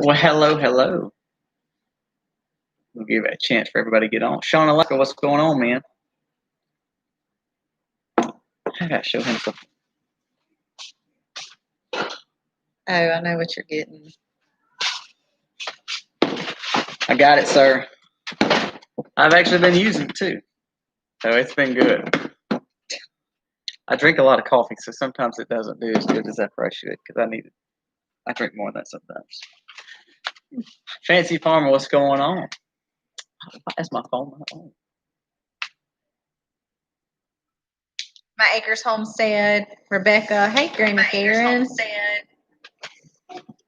Well, hello, hello. We'll give it a chance for everybody to get on. Sean Alaska, what's going on, man? I gotta show him something. Oh, I know what you're getting. I got it, sir. I've actually been using it too, so it's been good. I drink a lot of coffee, so sometimes it doesn't do as good as I probably should because I need it. I drink more than that sometimes. Fancy Farmer, what's going on? Why is my phone not on? My Acres Homestead, Rebecca. Hey, Granny Karen.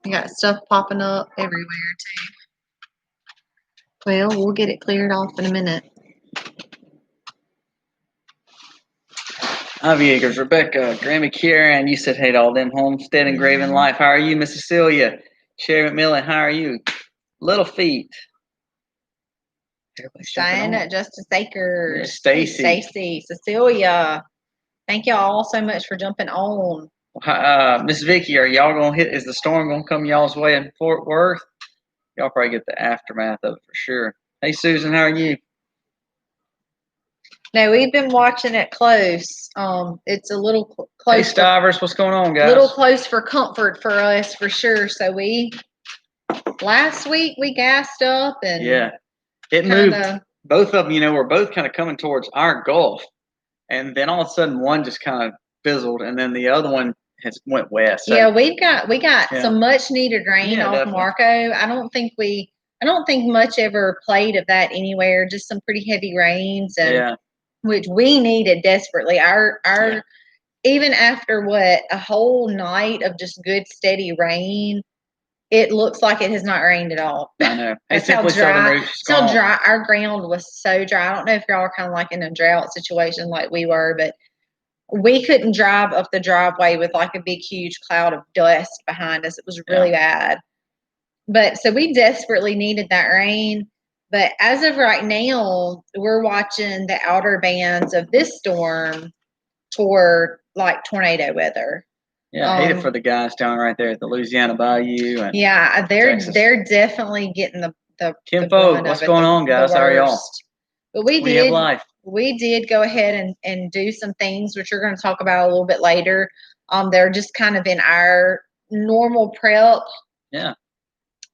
You got stuff popping up everywhere, too. Well, we'll get it cleared off in a minute. Ivy Acres, Rebecca, Grammy Kieran, you said hey to all them homesteading, Graven Life. How are you, Miss Cecilia? Sherry McMillan, how are you? Little Feet. Diana, Justice Acres. Yeah, Stacy. Hey, Stacy, Cecilia. Thank y'all all so much for jumping on. Miss Vicky, are y'all gonna hit? Is the storm gonna come y'all's way in Fort Worth? Y'all probably get the aftermath of it for sure. Hey, Susan, how are you? No, we've been watching it close. It's a little close. Hey, Stivers, what's going on, guys? Little close for comfort for us, for sure. So last week we gassed up and yeah, it moved. Both of them, we're both kind of coming towards our Gulf, and then all of a sudden one just kind of fizzled, and then the other one has went west. So, yeah, we got some much needed rain off definitely. Marco. I don't think much ever played of that anywhere. Just some pretty heavy rains, and which we needed desperately. Our even after a whole night of just good steady rain, it looks like it has not rained at all. I know. That's how dry. Our ground was so dry. I don't know if y'all are kind of like in a drought situation like we were, but we couldn't drive up the driveway with like a big, huge cloud of dust behind us. It was really bad. But so we desperately needed that rain. But as of right now, we're watching the outer bands of this storm toward like tornado weather. Yeah, I hate it for the guys down right there at the Louisiana Bayou. And they're definitely getting the Kim Folk, what's going on, guys? How are y'all? But we have life. We did go ahead and do some things, which we're going to talk about a little bit later. They're just kind of in our normal prep. Yeah.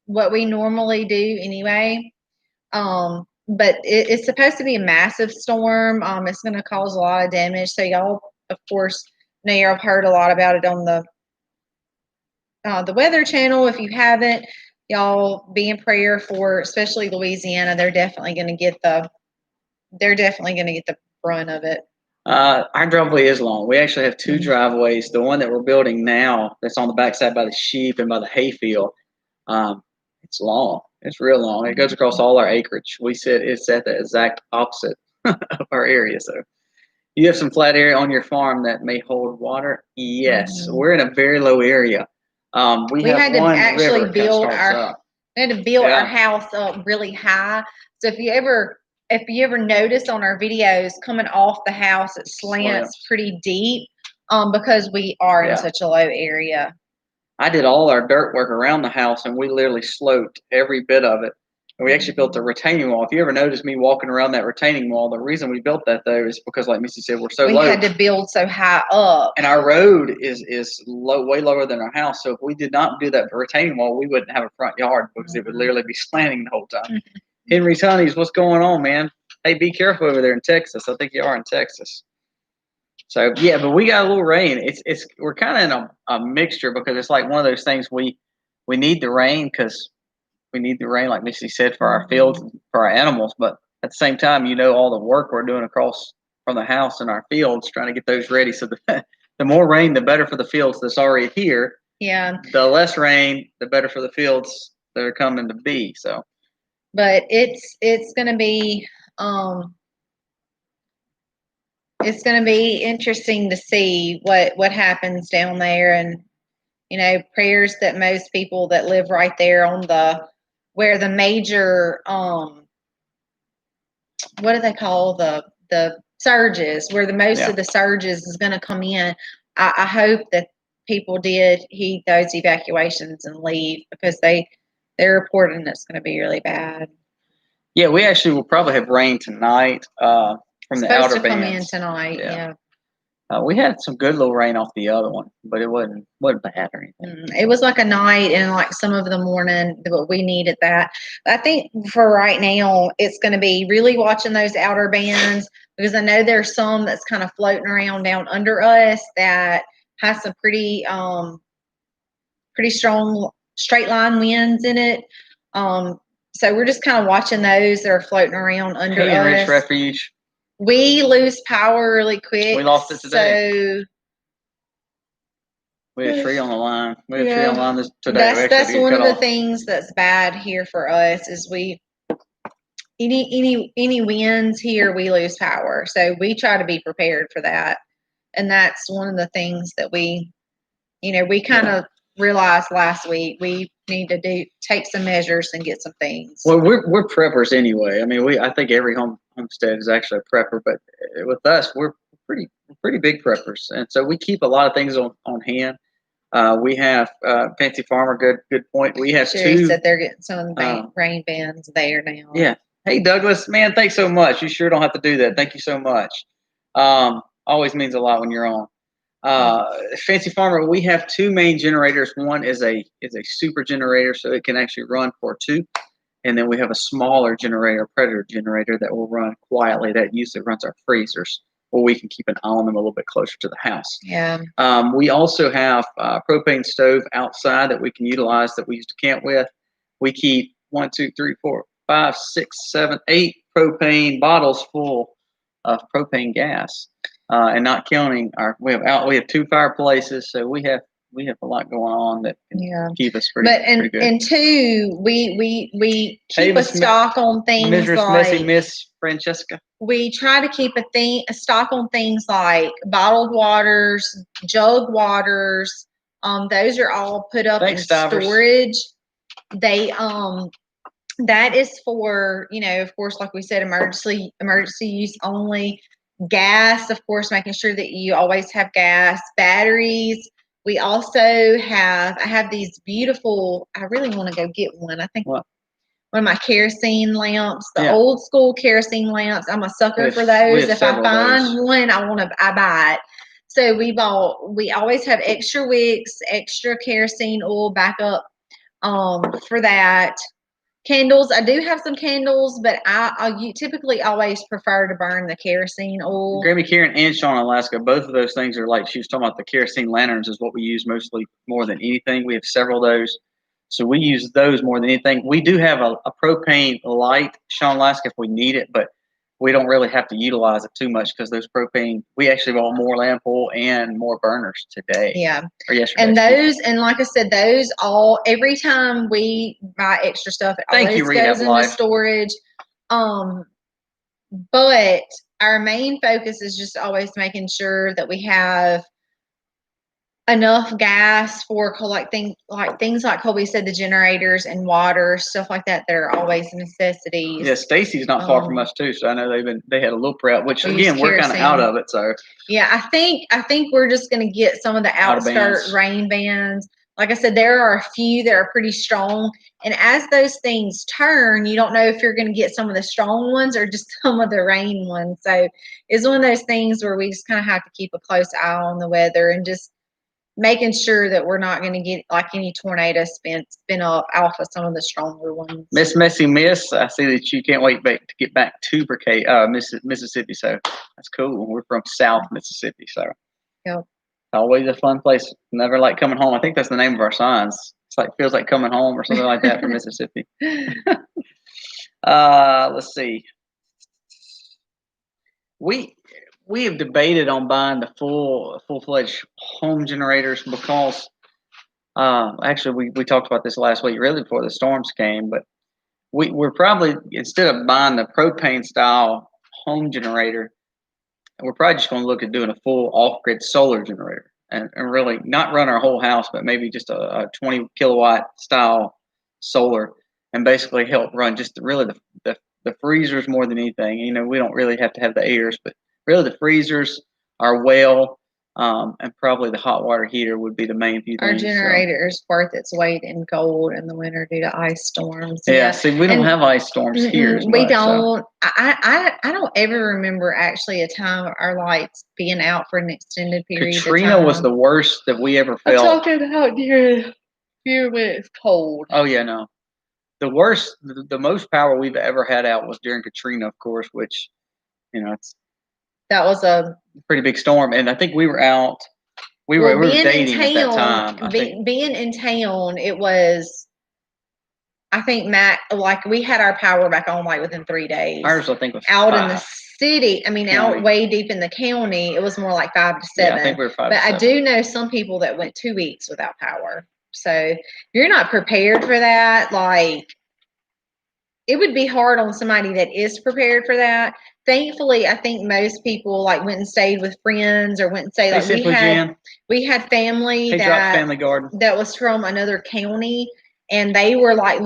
What we normally do anyway. But it's supposed to be a massive storm. It's going to cause a lot of damage. So y'all, of course, know y'all heard a lot about it on the Weather Channel. If you haven't, y'all be in prayer for, especially Louisiana. They're definitely going to get the brunt of it. Our driveway is long. We actually have two driveways. The one that we're building now, that's on the backside by the sheep and by the hayfield, it's long. It's real long. It goes across all our acreage. We said it's at the exact opposite of our area. So you have some flat area on your farm that may hold water. Yes, we're in a very low area. We had to actually build our house up really high. So if you ever notice on our videos coming off the house, it slants pretty deep because we are in such a low area. I did all our dirt work around the house, and we literally sloped every bit of it. And we actually built a retaining wall. If you ever notice me walking around that retaining wall, the reason we built that, though, is because, like Missy said, we're so low. We had to build so high up. And our road is low, way lower than our house. So if we did not do that retaining wall, we wouldn't have a front yard because it would literally be slanting the whole time. Henry's Honeys, what's going on, man? Hey, be careful over there in Texas. I think you are in Texas. So yeah, but we got a little rain. We're kind of in a mixture because it's like one of those things we need the rain because we need the rain, like Missy said, for our fields and for our animals. But at the same time, all the work we're doing across from the house and our fields, trying to get those ready. So the more rain, the better for the fields that's already here. Yeah. The less rain, the better for the fields that are coming to be. So. But it's going to be. It's going to be interesting to see what happens down there, and prayers that most people that live right there on where the major what do they call the surges, where the most of the surges is going to come in. I hope that people did heed those evacuations and leave because they They're reporting it's going to be really bad. Yeah, we actually will probably have rain tonight from the outer bands. Supposed to come in tonight. Yeah. We had some good little rain off the other one, but it wasn't bad or anything. It was like a night and like some of the morning, but we needed that. I think for right now, it's going to be really watching those outer bands, because I know there's some that's kind of floating around down under us that has some pretty strong straight line winds in it. So we're just kind of watching those that are floating around under us. Rich Refuge. We lose power really quick. We lost it today. So we had a tree on the line. We had a tree on the line today. That's one of the things that's bad here for us is any winds here, we lose power. So we try to be prepared for that. And that's one of the things that we kind of realized last week. We need to take some measures and get some things. Well, we're preppers anyway. I mean, I think every homestead is actually a prepper, but with us, we're pretty big preppers, and so we keep a lot of things on hand. We have Fancy Farmer. Good point. We have Sherry two. Said they're getting some of the rain bands there now. Yeah. Hey, Douglas, man, thanks so much. You sure don't have to do that. Thank you so much. Always means a lot when you're on. Fancy Farmer, we have two main generators. One is a super generator, so it can actually run for two. And then we have a smaller generator, Predator generator, that will run quietly. That usually runs our freezers, or we can keep an eye on them a little bit closer to the house. Yeah. We also have a propane stove outside that we can utilize that we used to camp with. We keep 1, 2, 3, 4, 5, 6, 7, 8 propane bottles full of propane gas, and not counting we have 2 fireplaces, so we have a lot going on that can keep us pretty good. And two, we keep a stock on things Miss Francesca. We try to keep a stock on things like bottled waters, jug waters. Those are all put up in storage. They that is for, of course, like we said, emergency use only. Gas, of course, making sure that you always have gas. Batteries. We also I have these beautiful, I really want to go get one. I think one of my kerosene lamps, the old school kerosene lamps. I'm a sucker for those. If I find one, I buy it. So we always have extra wicks, extra kerosene oil backup for that. Candles, I do have some candles, but I typically always prefer to burn the kerosene oil. Grammy, Karen, and Sean, Alaska, both of those things are like she was talking about. The kerosene lanterns is what we use more than anything. We have several of those, so we use those more than anything. We do have a propane light, Sean, Alaska, if we need it, but we don't really have to utilize it too much because those propane, we actually bought more lamp oil and more burners today. Yeah. Or yesterday. And those, and like I said, those every time we buy extra stuff, it always goes into storage. But our main focus is just always making sure that we have enough gas for things like Colby said, the generators and water, stuff like that. They're always necessities. Yeah, Stacy's not far from us too, so I know they had a little prep, which again we're kind of out of it. So yeah, I think we're just going to get some of the outskirt rain bands. Like I said, there are a few that are pretty strong, and as those things turn, you don't know if you're going to get some of the strong ones or just some of the rain ones. So it's one of those things where we just kind of have to keep a close eye on the weather and just making sure that we're not going to get like any tornado spin up off of some of the stronger ones. Miss, I see that you can't wait to get back to Mississippi. So that's cool. We're from South Mississippi, so yeah, always a fun place. Never like coming home. I think that's the name of our signs. It's like feels like coming home or something like that for Mississippi. Let's see. We have debated on buying the full-fledged home generators because actually we talked about this last week, really before the storms came, but we're probably, instead of buying the propane style home generator, we're probably just going to look at doing a full off-grid solar generator and really not run our whole house, but maybe just a 20 kilowatt style solar and basically help run just really the freezers more than anything. We don't really have to have the airs, but really the freezers, our well, And probably the hot water heater would be the main few Our things. generator is worth its weight in gold in the winter due to ice storms. Yeah, see, we don't have ice storms here as much. We don't. I don't ever remember actually a time our lights being out for an extended period of time. Katrina was the worst that we ever felt. I'm talking about here when it's cold. Oh, yeah, no. The worst, the most power we've ever had out was during Katrina, of course, which, that was a pretty big storm. And I think we were out. We were dating at that time. Being in town, it was. I think Matt, like we had our power back on like within 3 days. Ours, I think, was out 5. in the city. I mean, out way deep in the county, it was more like 5 to 7. Yeah, I think we were 5 but to 7. I do know some people that went 2 weeks without power. So you're not prepared for that. Like, it would be hard on somebody that is prepared for that. Thankfully, I think most people like went and stayed with friends or went and stayed. Like we had family that was from another county, and they were like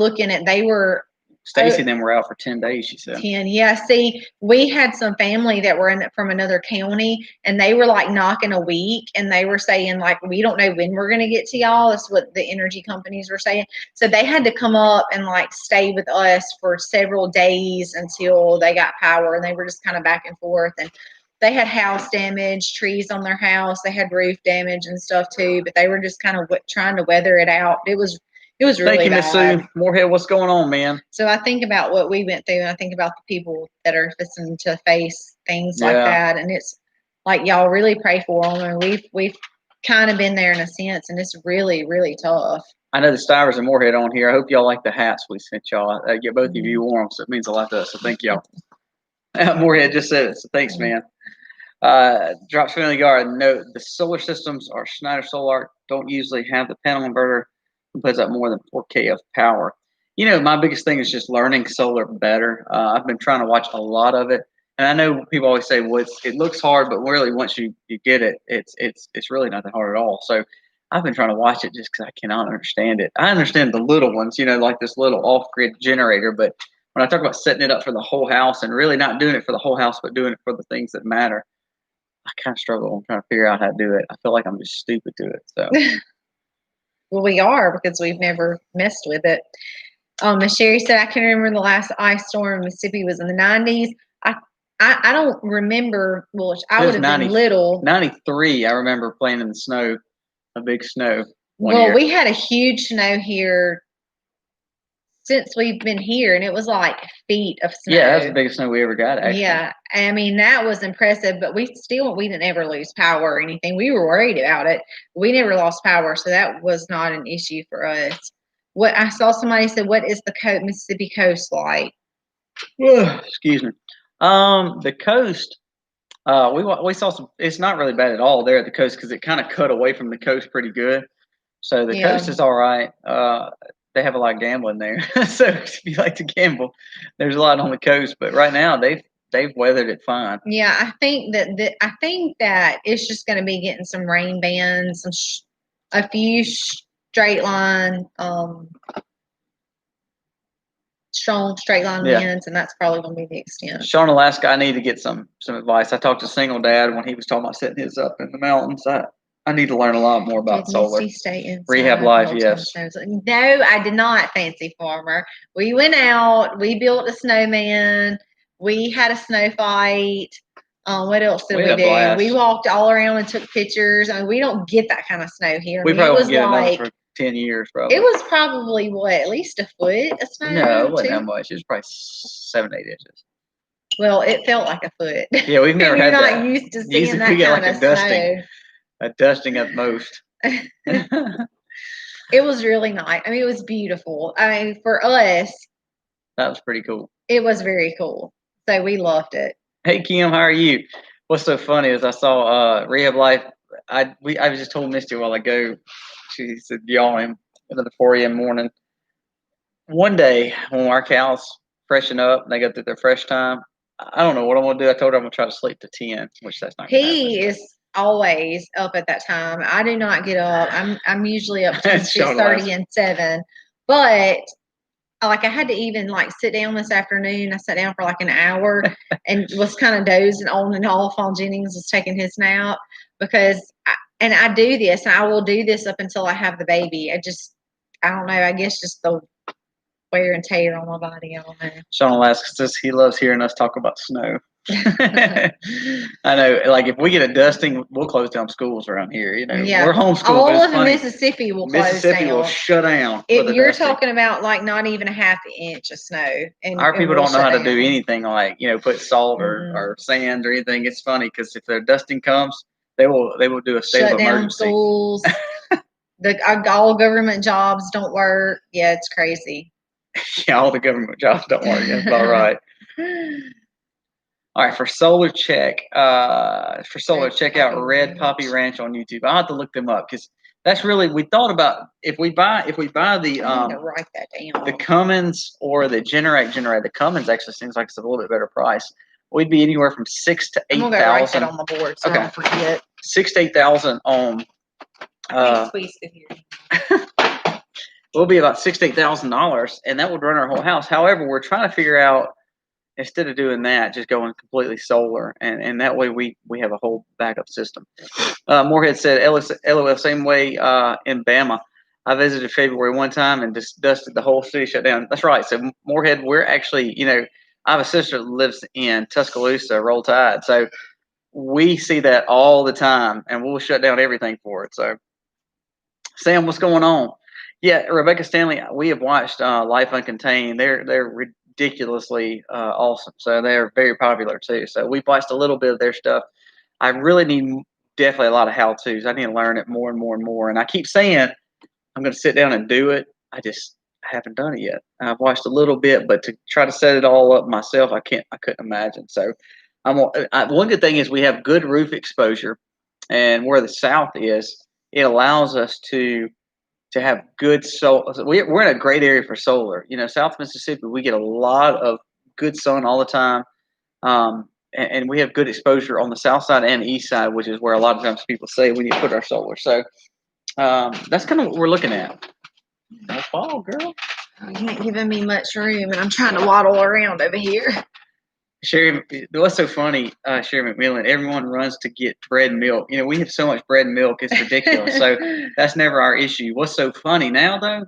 Stacy and them were out for 10 days, she said. 10, yeah. See, we had some family that were from another county, and they were like knocking a week, and they were saying like, we don't know when we're going to get to y'all. That's what the energy companies were saying. So they had to come up and like stay with us for several days until they got power, and they were just kind of back and forth. And they had house damage, trees on their house. They had roof damage and stuff too, but they were just kind of trying to weather it out. It was really Thank you, bad. Miss Sue. Moorhead, what's going on, man? So I think about what we went through, and I think about the people that are facing to face things like that. And it's like, y'all really pray for them. And we've kind of been there in a sense, and it's really, really tough. I know the Stivers and Moorhead on here. I hope y'all like the hats we sent y'all. Get both of you warm, so it means a lot to us. So thank y'all. Moorhead just said it, so thanks, man. Drops Family Garden. Note, the solar systems are Schneider Solar. Don't usually have the panel inverter. It puts up more than 4K of power. My biggest thing is just learning solar better. I've been trying to watch a lot of it, and I know people always say, "Well, it looks hard," but really, once you get it, it's really nothing hard at all. So, I've been trying to watch it just because I cannot understand it. I understand the little ones, like this little off-grid generator, but when I talk about setting it up for the whole house and really not doing it for the whole house, but doing it for the things that matter, I kind of struggle. I'm trying to figure out how to do it. I feel like I'm just stupid to it. So. Well, we are, because we've never messed with it. As Sherry said, I can remember the last ice storm in Mississippi was in the 90s. I don't remember. Well, I would have been little. 93, I remember playing in the snow, a big snow. Year. We had a huge snow here since we've been here, and it was like feet of snow. Yeah, that's the biggest snow we ever got, actually. Yeah, I mean, that was impressive, but we didn't ever lose power or anything. We were worried about it. We never lost power, so that was not an issue for us. What I saw somebody said, what is the Mississippi coast like? Excuse me. The coast, we saw some, it's not really bad at all there at the coast because it kind of cut away from the coast pretty good. So the coast is all right. They have a lot of gambling there. So if you like to gamble, there's a lot on the coast. But right now they've weathered it fine. Yeah, I think that it's just going to be getting some rain bands, a few straight line, strong straight line winds, and that's probably going to be the extent. Sean, Alaska, I need to get some advice. I talked to Single Dad when he was talking about setting his up in the mountains. I need to learn a lot more about solar. Rehab Life, yes. No, I did not, Fancy Farmer. We went out. We built a snowman. We had a snow fight. What else did we do? Blast. We walked all around and took pictures. I mean, we don't get that kind of snow here. We probably won't get another for 10 years, probably. It was probably, at least a foot of snow? No, it wasn't that much. It was probably 7, 8 inches. Well, it felt like a foot. Yeah, we've never had that. You're not used to seeing that kind of snow. A dusting at most. It was really nice. I mean, it was beautiful. I mean, for us, that was pretty cool. It was very cool. So we loved it. Hey, Kim, how are you? What's so funny is I saw Rehab Life. I just told Misty a while ago. She said, yawning at the 4 a.m. morning. One day when our cows freshen up and they go through their fresh time, I don't know what I'm going to do. I told her I'm going to try to sleep to 10, which that's not going to happen. He is always up at that time. I do not get up. I'm usually up between 6:30 and 7. But like I had to even like sit down this afternoon. I sat down for like an hour and was kind of dozing on and off while Jennings was taking his nap because I do this and I will do this up until I have the baby. I don't know. I guess just the wear and tear on my body. I don't know. Sean Alaska says he loves hearing us talk about snow. I know, like if we get a dusting, we'll close down schools around here. You know, Yeah. we're homeschooled. All but it's of funny. Mississippi will Mississippi close down. will shut down. If you're dusting. talking about like not even a half inch of snow, and our people we'll don't know how down. to do anything like put salt or sand or anything. It's funny because if their dusting comes, they will do a state shut of down emergency. Schools. All government jobs don't work. Yeah, it's crazy. Yeah, all the government jobs don't work. That's about right. All right, for solar, check out Red Poppy Ranch on YouTube. I'll have to look them up because that's really, we thought about if we buy the I need to write that down. The Cummins or the generator. The Cummins actually seems like it's a little bit better price. We'd be anywhere from $6,000 to $8,000. I'm gonna write that on the board so I don't forget. $6,000 to $8,000 on. We'll be about $6,000 to $8,000, and that would run our whole house. However, we're trying to figure out, instead of doing that, just going completely solar, and that way we have a whole backup system. Moorhead said, LOL, same way in Bama. I visited February one time and just dusted the whole city, shut down. That's right. So Moorhead, we're actually, I have a sister that lives in Tuscaloosa, Roll Tide. So we see that all the time, and we'll shut down everything for it. So Sam, what's going on? Yeah, Rebecca Stanley, we have watched Life Uncontained. They're ridiculously awesome. So they're very popular too. So we've watched a little bit of their stuff. I really need definitely a lot of how-tos. I need to learn it more and more and more. And I keep saying I'm going to sit down and do it. I haven't done it yet. I've watched a little bit, but to try to set it all up myself, I couldn't imagine. So one good thing is we have good roof exposure, and where the South is, it allows us to have good solar. We're in a great area for solar. South Mississippi, we get a lot of good sun all the time. And we have good exposure on the south side and east side, which is where a lot of times people say we need to put our solar. So that's kind of what we're looking at. No fall, girl. You ain't giving me much room, and I'm trying to waddle around over here. Sherry, what's so funny, Sherry McMillan, everyone runs to get bread and milk. We have so much bread and milk, it's ridiculous. So that's never our issue. What's so funny now, though,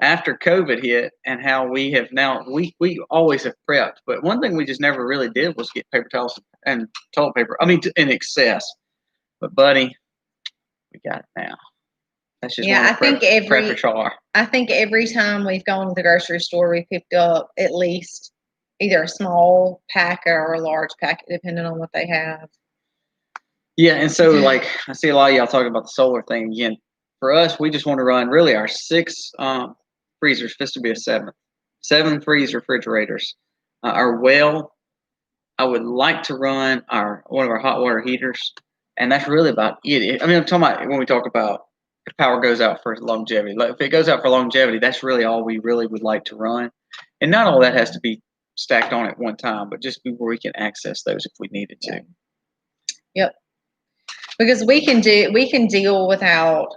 after COVID hit and how we have now, we always have prepped. But one thing we just never really did was get paper towels and toilet paper. I mean, in excess. But, buddy, we got it now. That's just I think every time we've gone to the grocery store, we picked up at least either a small pack or a large packet, depending on what they have. Yeah, and so like I see a lot of y'all talking about the solar thing again. For us, we just want to run really our 6 freezers. This would be a 7 freeze refrigerators. Our well, I would like to run one of our hot water heaters, and that's really about it. I mean, I'm talking about when we talk about if power goes out for longevity. Like if it goes out for longevity, that's really all we really would like to run, and not all that has to be stacked on at one time, but just where we can access those if we needed to. Yep. Because we can deal without.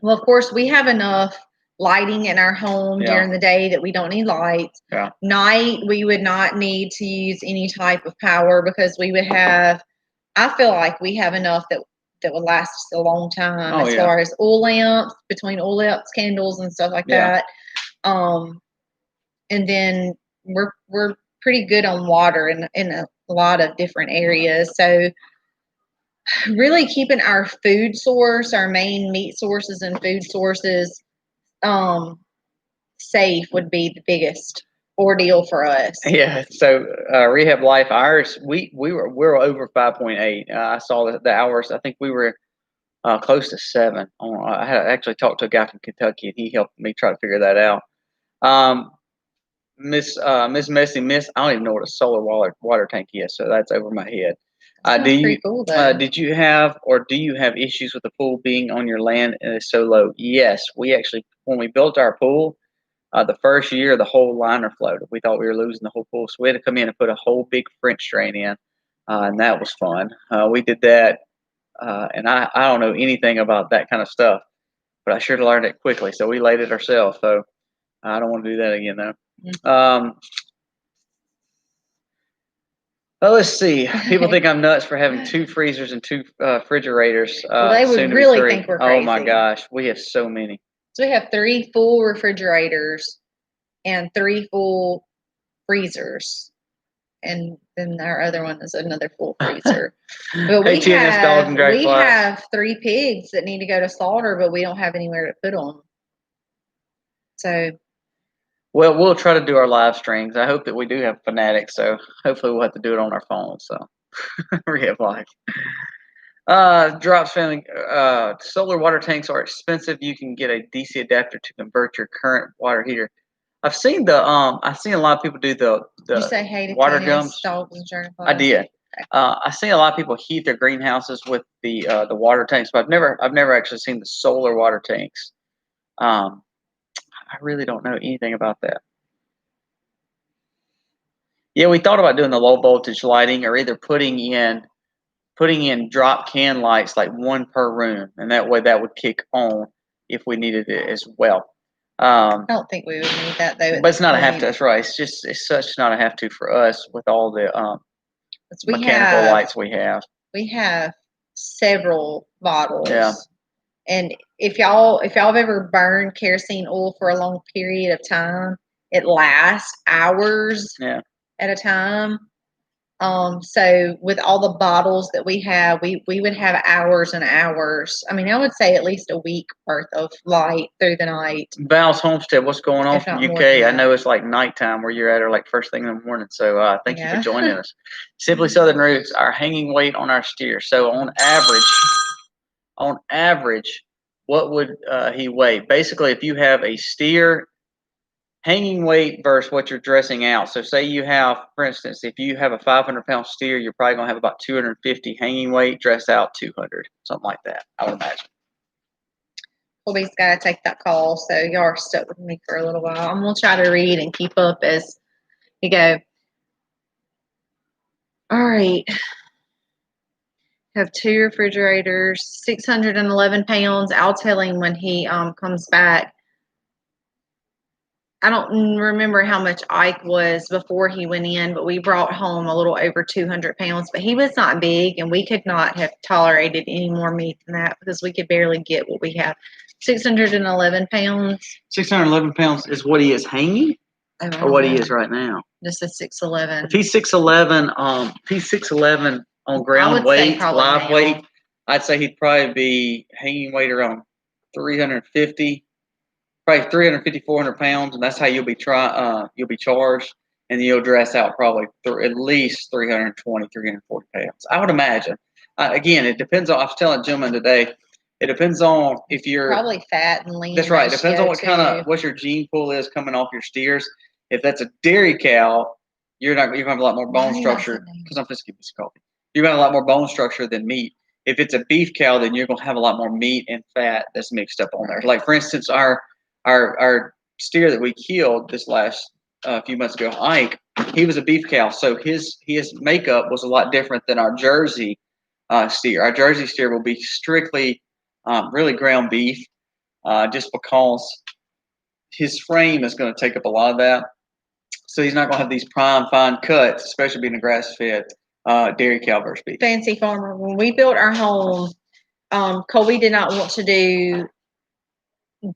Well, of course, we have enough lighting in our home during the day that we don't need lights. Yeah. Night, we would not need to use any type of power because we would have. I feel like we have enough that would last us a long time as far as oil lamps, candles, and stuff like that. And then we're pretty good on water in a lot of different areas. So really keeping our food source, our main meat sources and food sources safe would be the biggest ordeal for us. Yeah. So Rehab Life, ours, we're over 5.8. I saw the hours. I think we were close to 7. I had actually talked to a guy from Kentucky, and he helped me try to figure that out. Miss Messy Miss, I don't even know what a solar water tank is, so that's over my head. Pretty cool, though. Did you have or do you have issues with the pool being on your land and it's so low? Yes, we actually, when we built our pool, the first year the whole liner floated. We thought we were losing the whole pool, so we had to come in and put a whole big French drain in, and that was fun. We did that, and I don't know anything about that kind of stuff, but I sure learned it quickly. So we laid it ourselves. So I don't want to do that again though. Mm-hmm. Well, let's see. People think I'm nuts for having 2 freezers and 2 refrigerators. Well, they would soon to be really 3. think we're Oh my crazy. gosh, we have so many. So we have 3 full refrigerators and 3 full freezers, and then our other one is another full freezer. But Hey, TNS dogs and we dragonflies. have 3 pigs that need to go to slaughter, but we don't have anywhere to put them. So. Well, we'll try to do our live streams. I hope that we do have fanatics, so hopefully we'll have to do it on our phones. So we have like Drops family. Solar water tanks are expensive. You can get a DC adapter to convert your current water heater. I've seen I've seen a lot of people do the Did you say hey to water tennis, jumps. dogs and dragonflies? I did. I've seen a lot of people heat their greenhouses with the water tanks, but I've never actually seen the solar water tanks. I really don't know anything about that. Yeah, we thought about doing the low voltage lighting, or either putting in drop can lights, like 1 per room, and that way that would kick on if we needed it as well. I don't think we would need that though. But it's not a have to. That's right. It's such not a have to for us with all the mechanical lights we have. We have several bottles. Yeah. And if y'all have ever burned kerosene oil for a long period of time, it lasts hours at a time. So with all the bottles that we have, we would have hours and hours. I mean, I would say at least a week worth of light through the night. Val's Homestead, what's going on from UK? I know it's like nighttime where you're at, or like first thing in the morning. So thank you for joining us. Simply Southern Roots, our hanging weight on our steer. So on average, what would he weigh? Basically, if you have a steer, hanging weight versus what you're dressing out. So say you have, for instance, if you have a 500-pound steer, you're probably going to have about 250 hanging weight, dress out 200, something like that, I would imagine. Colby's got to take that call, so y'all are stuck with me for a little while. I'm going to try to read and keep up as you go. All right. Have 2 refrigerators, 611 pounds. I'll tell him when he comes back. I don't remember how much Ike was before he went in, but we brought home a little over 200 pounds. But he was not big, and we could not have tolerated any more meat than that because we could barely get what we have. 611 pounds. 611 pounds is what he is hanging, or what he is right now? This is 611. If he's 611 on ground weight, live weight, I'd say he'd probably be hanging weight around 350. Probably 350, 400 pounds, and that's how you'll be charged, and then you'll dress out probably at least 320, 340 pounds. I would imagine. Again, it depends on. I was telling a gentleman today. It depends on if you're probably fat and lean. That's right. It depends on what your gene pool is coming off your steers. If that's a dairy cow, you're gonna have a lot more bone structure. Because I'm just giving this coffee. You're gonna have a lot more bone structure than meat. If it's a beef cow, then you're gonna have a lot more meat and fat that's mixed up on there. Like for instance, our steer that we killed this last few months ago, Ike, he was a beef cow, so his makeup was a lot different than our Jersey steer. Our Jersey steer will be strictly really ground beef, just because his frame is going to take up a lot of that. So he's not going to have these prime fine cuts, especially being a grass fed dairy cow versus beef. Fancy farmer. When we built our home, Colby did not want to do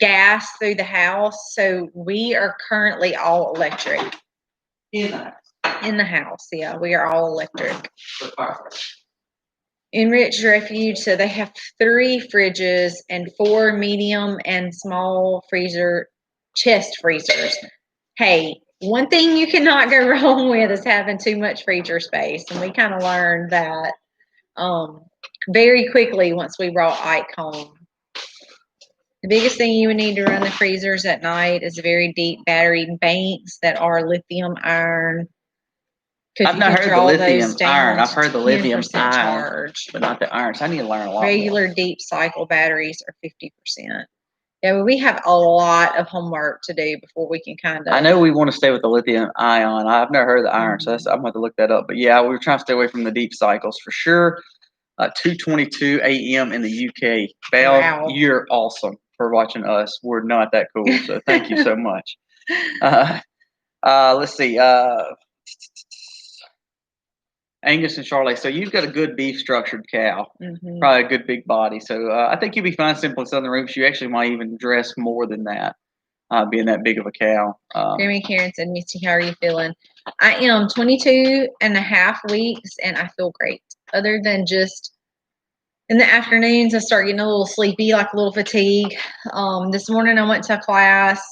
gas through the house, so we are currently all electric. In the house. In the house, yeah, we are all electric. Enriched Refuge, so they have 3 fridges and 4 medium and small chest freezers. Hey, one thing you cannot go wrong with is having too much freezer space, and we kind of learned that very quickly once we brought Ike home. The biggest thing you would need to run the freezers at night is very deep battery banks that are lithium iron. I've not heard the lithium iron. I've heard the lithium iron, but not the iron. So I need to learn a lot more. Regular deep cycle batteries are 50%. Yeah, we have a lot of homework to do before we can kind of. I know we want to stay with the lithium ion. I've never heard of the iron, so I'm going to have to look that up. But yeah, we're trying to stay away from the deep cycles for sure. 2:22 a.m. in the UK. Val, wow. You're awesome for watching us. We're not that cool, so thank you so much. Let's see. Angus and Charlotte. So you've got a good beef structured cow, probably a good big body. So I think you'll be fine simple in Southern Roots. You actually might even dress more than that, being that big of a cow. Jeremy Karen said, Misty, how are you feeling? I am 22 and a half weeks and I feel great. Other than just in the afternoons, I start getting a little sleepy, like a little fatigue. This morning I went to a class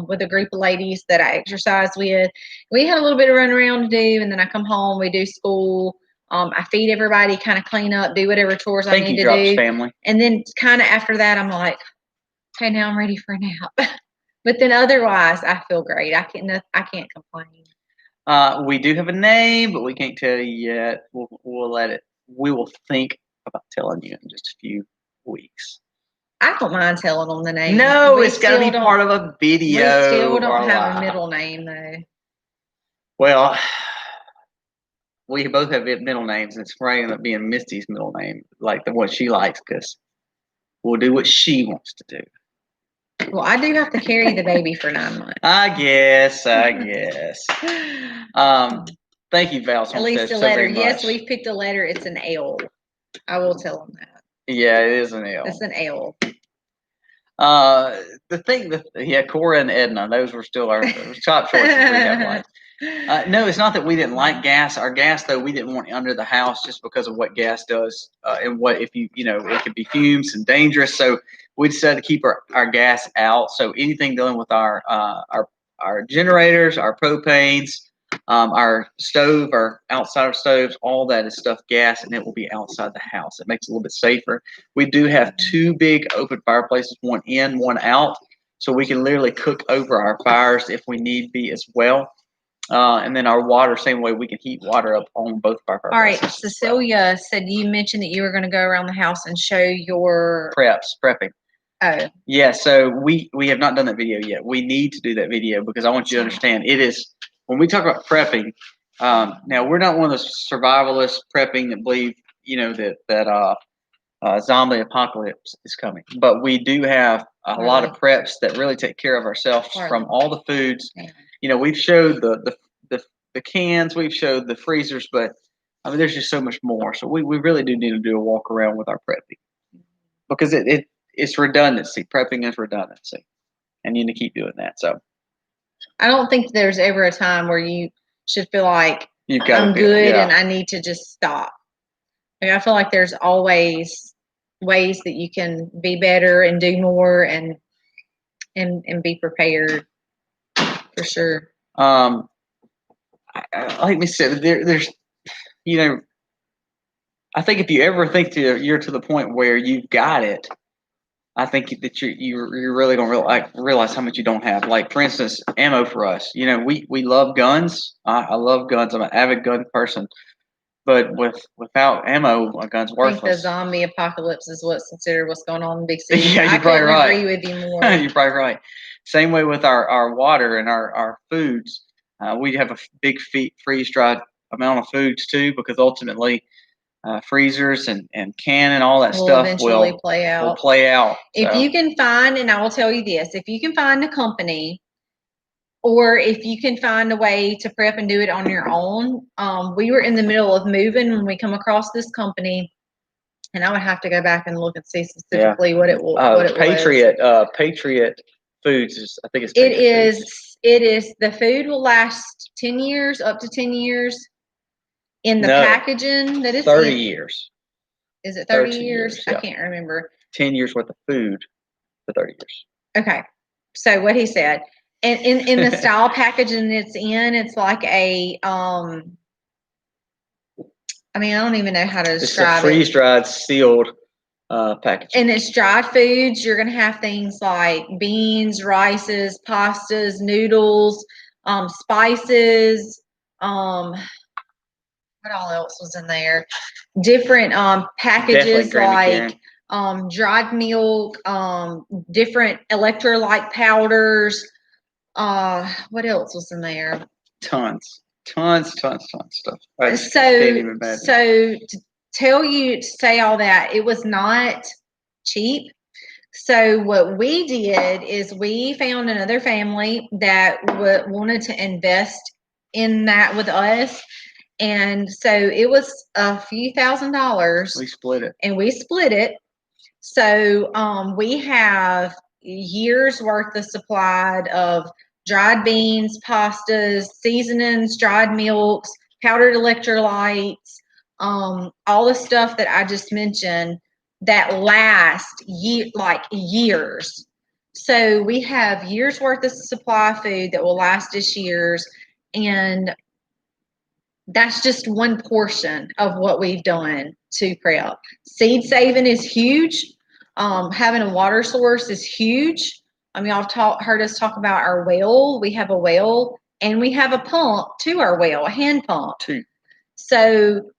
with a group of ladies that I exercise with. We had a little bit of run around to do, and then I come home, we do school. I feed everybody, kind of clean up, do whatever chores I need to do. Family. And then kind of after that, I'm like, okay, now I'm ready for a nap. But then otherwise, I feel great. I can't complain. We do have a name, but we can't tell you yet. We'll let it. We will think about telling you in just a few weeks. I don't mind telling them the name. No, it's got to be part of a video. We still don't have a middle name, though. Well, we both have middle names, and it's probably end up being Misty's middle name, like the one she likes, because we'll do what she wants to do. Well, I do have to carry the baby for 9 months. I guess. Thank you, Val. At least a letter. Yes, we've picked a letter. It's an L. I will tell them that. Yeah, it is an L. It's an L. Cora and Edna, those were still our top choices we have left. No, it's not that we didn't like gas. Our gas, though, we didn't want under the house just because of what gas does and what if it could be fumes and dangerous. So we decided to keep our gas out. So anything dealing with our generators, our propanes, our stove, our outside stoves, all that is stuff gas, and it will be outside the house. It makes it a little bit safer. We do have 2 big open fireplaces, one in, one out, so we can literally cook over our fires if we need be as well. And then our water, same way, we can heat water up on both of our fireplaces. All right, Cecilia said you mentioned that you were going to go around the house and show your prepping. Oh. Yeah, so we have not done that video yet. We need to do that video because I want you to understand it is. When we talk about prepping, now we're not one of those survivalists prepping that believe, that zombie apocalypse is coming. But we do have a lot of preps that really take care of ourselves from all the foods. We've showed the cans, we've showed the freezers, but I mean, there's just so much more. So we really do need to do a walk around with our prepping because it's redundancy. Prepping is redundancy, and you need to keep doing that. So. I don't think there's ever a time where you should feel like I'm good and I need to just stop. I feel like there's always ways that you can be better and do more and be prepared for sure. Like we said, there's I think if you ever think you're to the point where you've got it, I think that you're really gonna realize how much you don't have. Like for instance, ammo for us. We love guns. I love guns. I'm an avid gun person. But without ammo, a gun's worthless. I think the zombie apocalypse is what's considered what's going on in Big City. Yeah, you're probably right. I agree with you more. You're probably right. Same way with our water and our foods. We have a big freeze-dried amount of foods too, because ultimately freezers and can and all that stuff eventually play out. If you can find, and I will tell you this, if you can find a company or if you can find a way to prep and do it on your own. We were in the middle of moving when we come across this company, and I would have to go back and look and see specifically what it was. Patriot Foods is, I think it's Patriot Foods. It is. The food will last 10 years, up to 10 years. In the packaging that is 30 years. Is it 30 years? Yeah. I can't remember. 10 years worth of food for 30 years. Okay. So what he said. And in the style packaging it's in, it's like a I don't even know how to describe it. It's a freeze-dried, sealed packaging. And it's dried foods. You're gonna have things like beans, rices, pastas, noodles, spices, what all else was in there? Different packages like dried milk, different electrolyte powders. What else was in there? Tons of stuff. So to say all that, it was not cheap. So what we did is we found another family that wanted to invest in that with us. And so it was a few $1,000s. We split it. And we split it. So we have years worth of supply of dried beans, pastas, seasonings, dried milks, powdered electrolytes, all the stuff that I just mentioned that last years. So we have years worth of supply food that will last us years, and that's just one portion of what we've done to prep. Seed saving is huge. Having a water source is huge. I mean, heard us talk about our well. We have a well, and we have a pump to our well, a hand pump. Two. So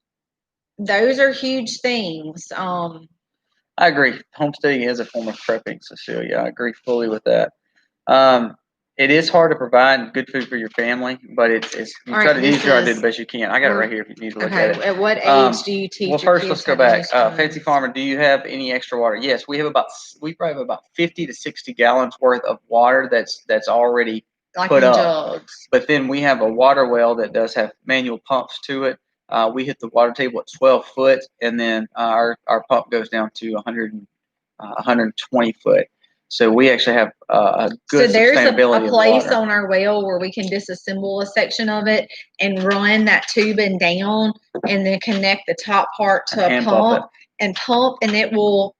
those are huge things. I agree. Homesteading is a form of prepping, Cecilia. I agree fully with that. It is hard to provide good food for your family, but you try to do the best you can. I got it right here if you need to look at it. At what age do you teach? Well, first let's go back. Fancy Farmer, do you have any extra water? Yes, we probably have about 50 to 60 gallons worth of water that's already put up. Jugs. But then we have a water well that does have manual pumps to it. We hit the water table at 12 foot, and then our pump goes down to 120 foot. So we actually have a good sustainability. So there's a place on our well where we can disassemble a section of it and run that tubing down, and then connect the top part to a pump, and it will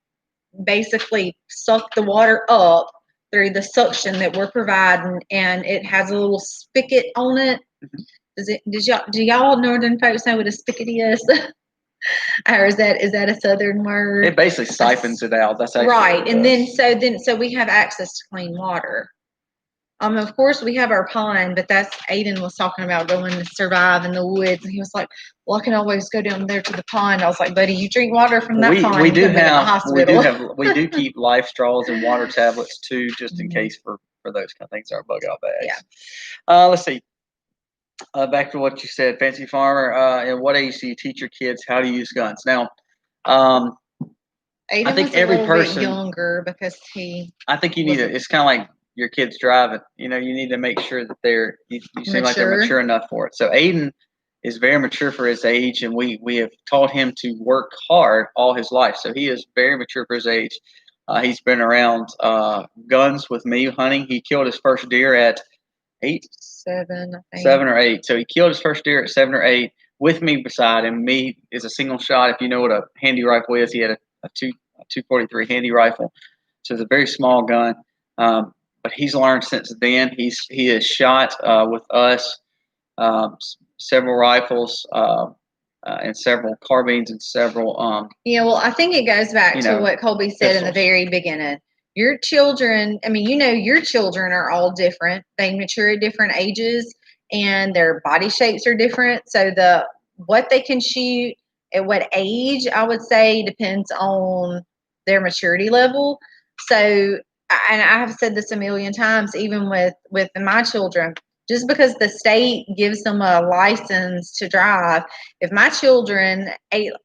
basically suck the water up through the suction that we're providing, and it has a little spigot on it. Do y'all northern folks know what a spigot is? Or is that a southern word? It basically siphons it out. That's actually right. And then we have access to clean water. Of course we have our pond, but that's Aiden was talking about going to survive in the woods, and he was like, "Well, I can always go down there to the pond." I was like, "Buddy, you drink water from that pond." We do keep life straws and water tablets too, just in case for those kind of things. Our bug out bags. Yeah. Let's see. Back to what you said, Fancy Farmer. At what age do you teach your kids how to use guns? Now, Aiden I think was every a person bit younger because I think you need to. It's kind of like your kids driving. You need to make sure that you seem like they're mature enough for it. So Aiden is very mature for his age, and we have taught him to work hard all his life. So he is very mature for his age. He's been around guns with me hunting. He killed his first deer at 7 or 8. So he killed his first deer at 7 or 8 with me beside him. Me is a single shot. If you know what a handy rifle is, he had a 243 handy rifle. So it's a very small gun. But he's learned since then. He has shot with us several rifles and several carbines and several. Well, I think it goes back to what Colby said in the very beginning. Your children, your children are all different. They mature at different ages, and their body shapes are different. So what they can shoot at what age, I would say, depends on their maturity level. So, and I have said this a million times, even with my children, just because the state gives them a license to drive, if my children,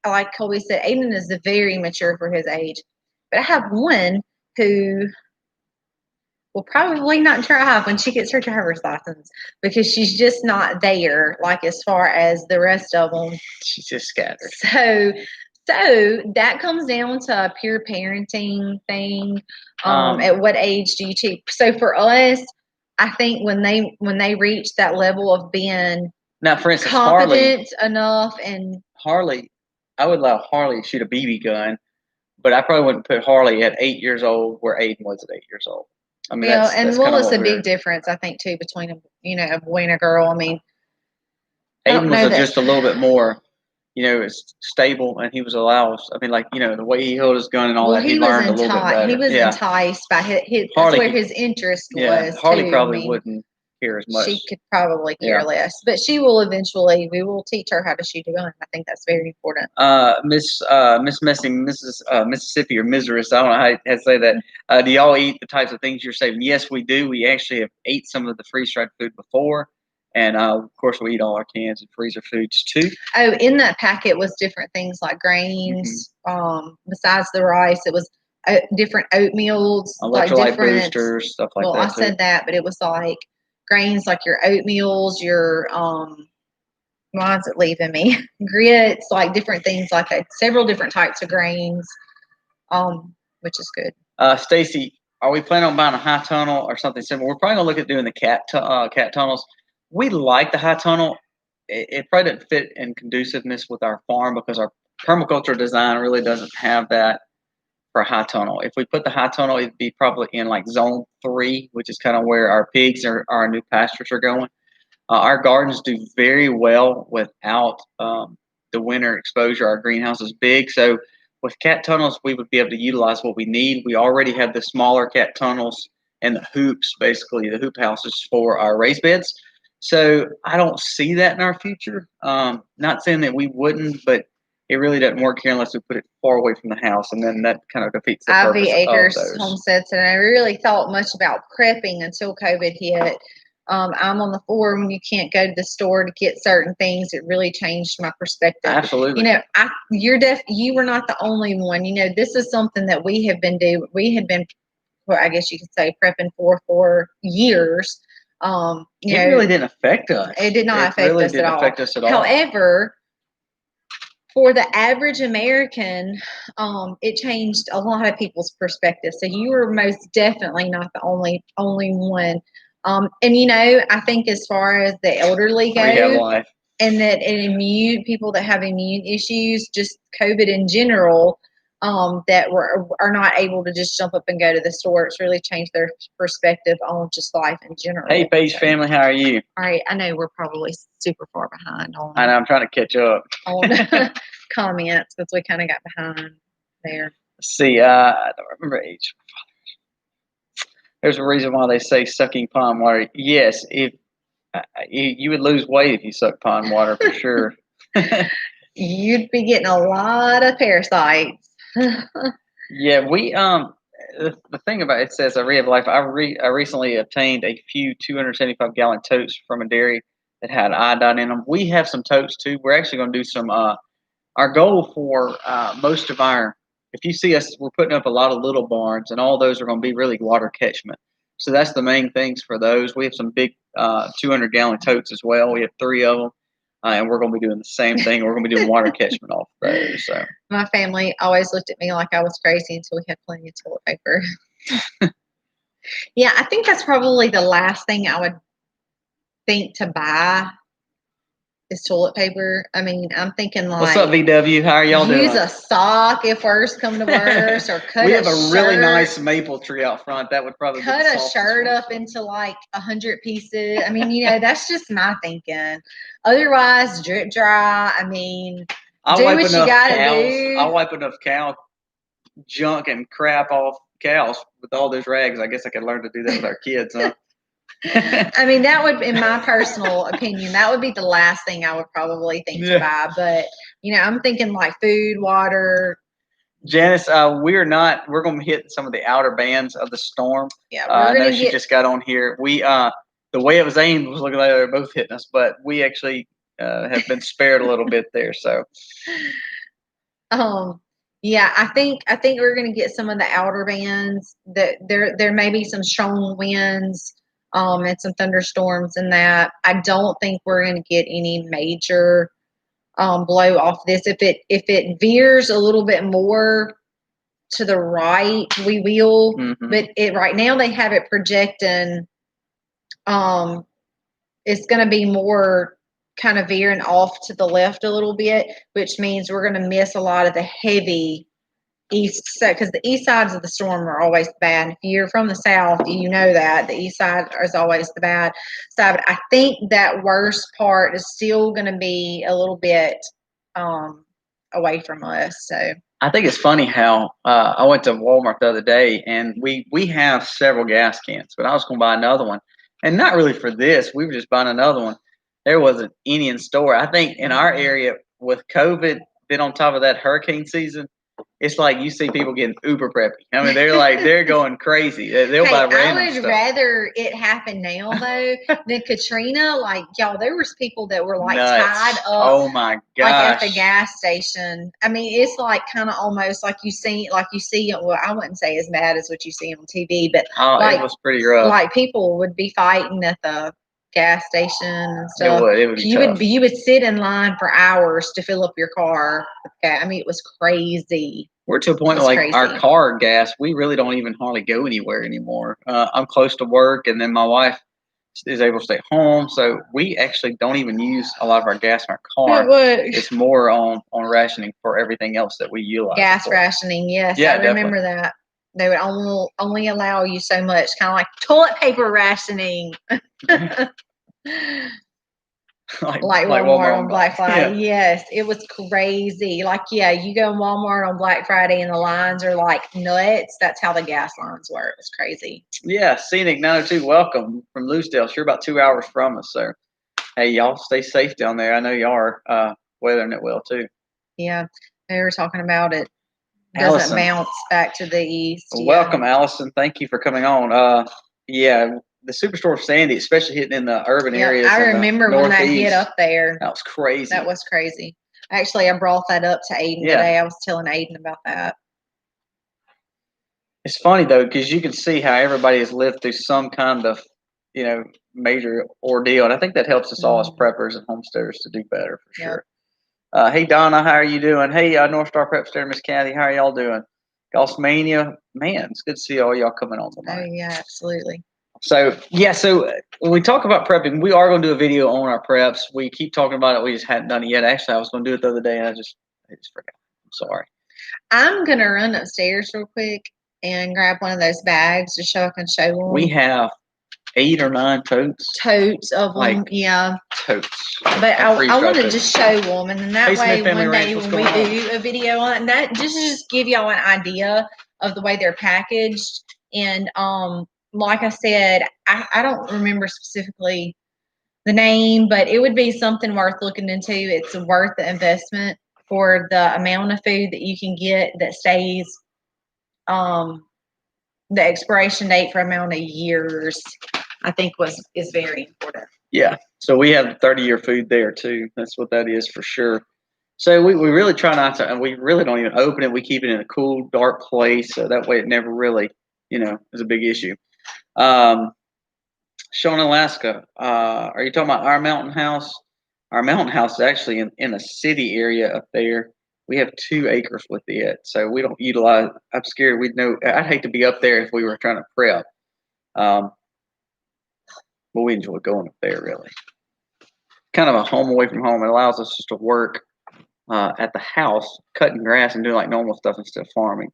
like Colby said, Aiden is very mature for his age, but I have one who will probably not drive when she gets her driver's license because she's just not there, like as far as the rest of them. She's just scattered. So that comes down to a pure parenting thing. At what age do you teach? So for us, I think when they reach that level of being now, for instance, confident enough, and Harley, I would allow Harley to shoot a BB gun. But I probably wouldn't put Harley at 8 years old where Aiden was at 8 years old. I mean, that's it's a big difference, I think, too, between a boy and a girl. I mean, Aiden was just a little bit more, stable, and he was allowed. I mean, the way he held his gun and all that, he learned a little bit better. He was enticed by his that's where his interest was. Harley probably wouldn't care as much. She could probably care less, but she will eventually. We will teach her how to shoot a gun. I think that's very important. Miss Messing, Mississippi or Missouri, I don't know how to say that. Do y'all eat the types of things you're saving? Yes, we do. We actually have ate some of the freeze-dried food before, and of course we eat all our cans and freezer foods too. Oh, in that packet was different things like grains. Besides the rice, it was different oatmeals, like electrolyte different boosters, stuff like well, that. I said that, but it was like grains, like your oatmeals, your why is it leaving me? Grits, like different things like that. Several different types of grains, which is good. Stacy, are we planning on buying a high tunnel or something similar? We're probably gonna look at doing the cat tunnels. We like the high tunnel. It probably doesn't fit in conduciveness with our farm because our permaculture design really doesn't have that for a high tunnel. If we put the high tunnel, it'd be probably in like zone 3, which is kind of where our pigs or our new pastures are going. Our gardens do very well without the winter exposure. Our greenhouse is big, so with cat tunnels, we would be able to utilize what we need. We already have the smaller cat tunnels and the hoops, basically the hoop houses for our raised beds. So I don't see that in our future. Not saying that we wouldn't, but it really doesn't work here unless we put it far away from the house, and then that kind of defeats the purpose Ivy of Acres those. Homesteads, and I really thought much about prepping until COVID hit. I'm on the floor when you can't go to the store to get certain things. It really changed my perspective. Absolutely. You know, you were not the only one. You know, this is something that we have been doing. We had been, well, I guess you could say, prepping for years. It really didn't affect us. It did not affect really us didn't at all. affect us at all. However, for the average American, it changed a lot of people's perspective. So you were most definitely not the only one. And you know, I think as far as the elderly go, and that people that have immune issues, just COVID in general, that are not able to just jump up and go to the store, it's really changed their perspective on just life in general. Hey, Paige family, how are you? All right, I know we're probably super far behind on. I know, I'm trying to catch up on comments because we kind of got behind there. Let's see, I don't remember age. There's a reason why they say sucking pond water. Yes, if you would lose weight if you suck pond water for sure. You'd be getting a lot of parasites. Yeah, we the thing about it says I Rehab Life. I recently obtained a few 275-gallon totes from a dairy that had iodine in them. We have some totes too. We're actually going to do some. Our goal for most of our, if you see us, we're putting up a lot of little barns, and all those are going to be really water catchment. So that's the main things for those. We have some big 200-gallon totes as well. We have 3 of them. And we're going to be doing the same thing. We're going to be doing water catchment off those. So my family always looked at me like I was crazy until we had plenty of toilet paper. Yeah, I think that's probably the last thing I would think to buy is toilet paper. I mean, I'm thinking like, what's up, VW? How are y'all doing? Use a sock if worst come to worst, or cut. We have a really nice maple tree out front. That would probably cut a shirt up into like 100 pieces. I mean, you know, that's just my thinking. Otherwise, drip dry. I mean, do what you gotta do. I'll wipe enough cow junk and crap off cows with all those rags. I guess I could learn to do that with our kids, huh? I mean, that would, in my personal opinion, that would be the last thing I would probably think to buy. But, you know, I'm thinking like food, water. Janice, we're going to hit some of the outer bands of the storm. Yeah, I know she just got on here. We, the way it was aimed was looking like they were both hitting us, but we actually have been spared a little bit there. So, yeah, I think we're going to get some of the outer bands. That there may be some strong winds. And some thunderstorms in that. I don't think we're going to get any major blow off this. If it veers a little bit more to the right, we will. Mm-hmm. But right now they have it projecting. It's going to be more kind of veering off to the left a little bit, which means we're going to miss a lot of the heavy east side, because the east sides of the storm are always bad. If you're from the south, you know that the east side is always the bad side. But I think that worst part is still going to be a little bit away from us. So I think it's funny how I went to Walmart the other day, and we have several gas cans, but I was going to buy another one, and not really for this. We were just buying another one. There wasn't any in store. I think in our area with COVID, then on top of that hurricane season, it's like you see people getting uber preppy. I mean, they're going crazy. They'll buy random I would rather it happen now though than Katrina. Like y'all, there was people that were like tied up. Oh my gosh! Like at the gas station. I mean, it's like kind of almost like you see. Well, I wouldn't say as bad as what you see on TV, but it was pretty rough. Like people would be fighting at the gas station and stuff. It would be tough. You would sit in line for hours to fill up your car. Okay, I mean, it was crazy. We're to a point like crazy. Our car gas, we really don't even hardly go anywhere anymore. I'm close to work, and then my wife is able to stay home, so we actually don't even use a lot of our gas in our car. It's more on rationing for everything else that we utilize. Gas rationing, yes, yeah, I remember that. They would only allow you so much, kind of like toilet paper rationing. like Walmart on Black Friday. Yeah. Yes, it was crazy. Like, yeah, you go in Walmart on Black Friday and the lines are like nuts. That's how the gas lines were. It was crazy. Yeah, Scenic 902, welcome from Loosedale. Sure, about 2 hours from us. So, hey, y'all stay safe down there. I know y'all are weathering it well, too. Yeah, they were talking about it. Doesn't bounce back to the east. Welcome, Allison. Thank you for coming on. Yeah, the Superstorm Sandy, especially hitting in the urban areas. I remember when that hit up there. That was crazy. That was crazy. Actually, I brought that up to Aiden today. I was telling Aiden about that. It's funny, though, because you can see how everybody has lived through some kind of, major ordeal. And I think that helps us all as preppers and homesteaders to do better, for sure. Hey, Donna, how are you doing? Hey, North Star Prep Stair, Miss Kathy, how are y'all doing? Golfmania, man, it's good to see all y'all coming on tonight. Oh, yeah, absolutely. So when we talk about prepping, we are going to do a video on our preps. We keep talking about it. We just hadn't done it yet. Actually, I was going to do it the other day, and I just forgot. I'm sorry. I'm going to run upstairs real quick and grab one of those bags just so I can show them. We have 8 or 9 totes. Totes of them, yeah. Totes. But I want to just show them, and then that way one day when we do a video on that, just give y'all an idea of the way they're packaged. And like I said, I don't remember specifically the name, but it would be something worth looking into. It's worth the investment for the amount of food that you can get that stays. The expiration date for amount of years, I think is very important. Yeah. So we have 30-year food there too. That's what that is for sure. So we really try not to, and we really don't even open it. We keep it in a cool, dark place, so that way it never really, is a big issue. Sean, Alaska, are you talking about our mountain house? Our mountain house is actually in a city area up there. We have 2 acres with it, so we don't utilize. I'm scared we'd know. I'd hate to be up there if we were trying to prep. But we enjoy going up there, really. Kind of a home away from home. It allows us just to work at the house, cutting grass and doing like normal stuff instead of farming.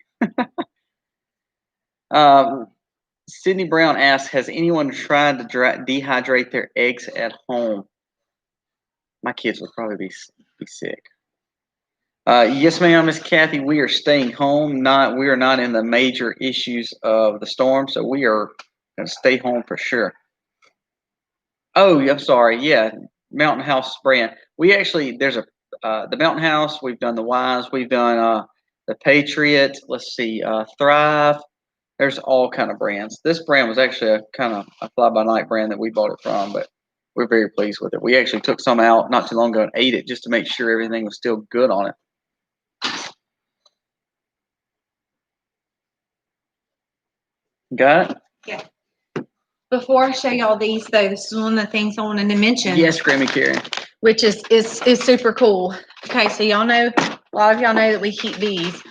Sydney Brown asks, has anyone tried to dehydrate their eggs at home? My kids would probably be sick. Yes, ma'am, Miss Kathy. We are staying home. We are not in the major issues of the storm, so we are going to stay home for sure. Oh, I'm sorry. Yeah, Mountain House brand. We actually there's the Mountain House. We've done the Wise. We've done the Patriot. Let's see, Thrive. There's all kind of brands. This brand was actually a kind of a fly-by-night brand that we bought it from, but we're very pleased with it. We actually took some out not too long ago and ate it just to make sure everything was still good on it. Got it? Yeah. Before I show y'all these, though, this is one of the things I wanted to mention. Yes, Grammy Karen. Which is super cool. Okay, so y'all know, a lot of y'all know that we keep bees.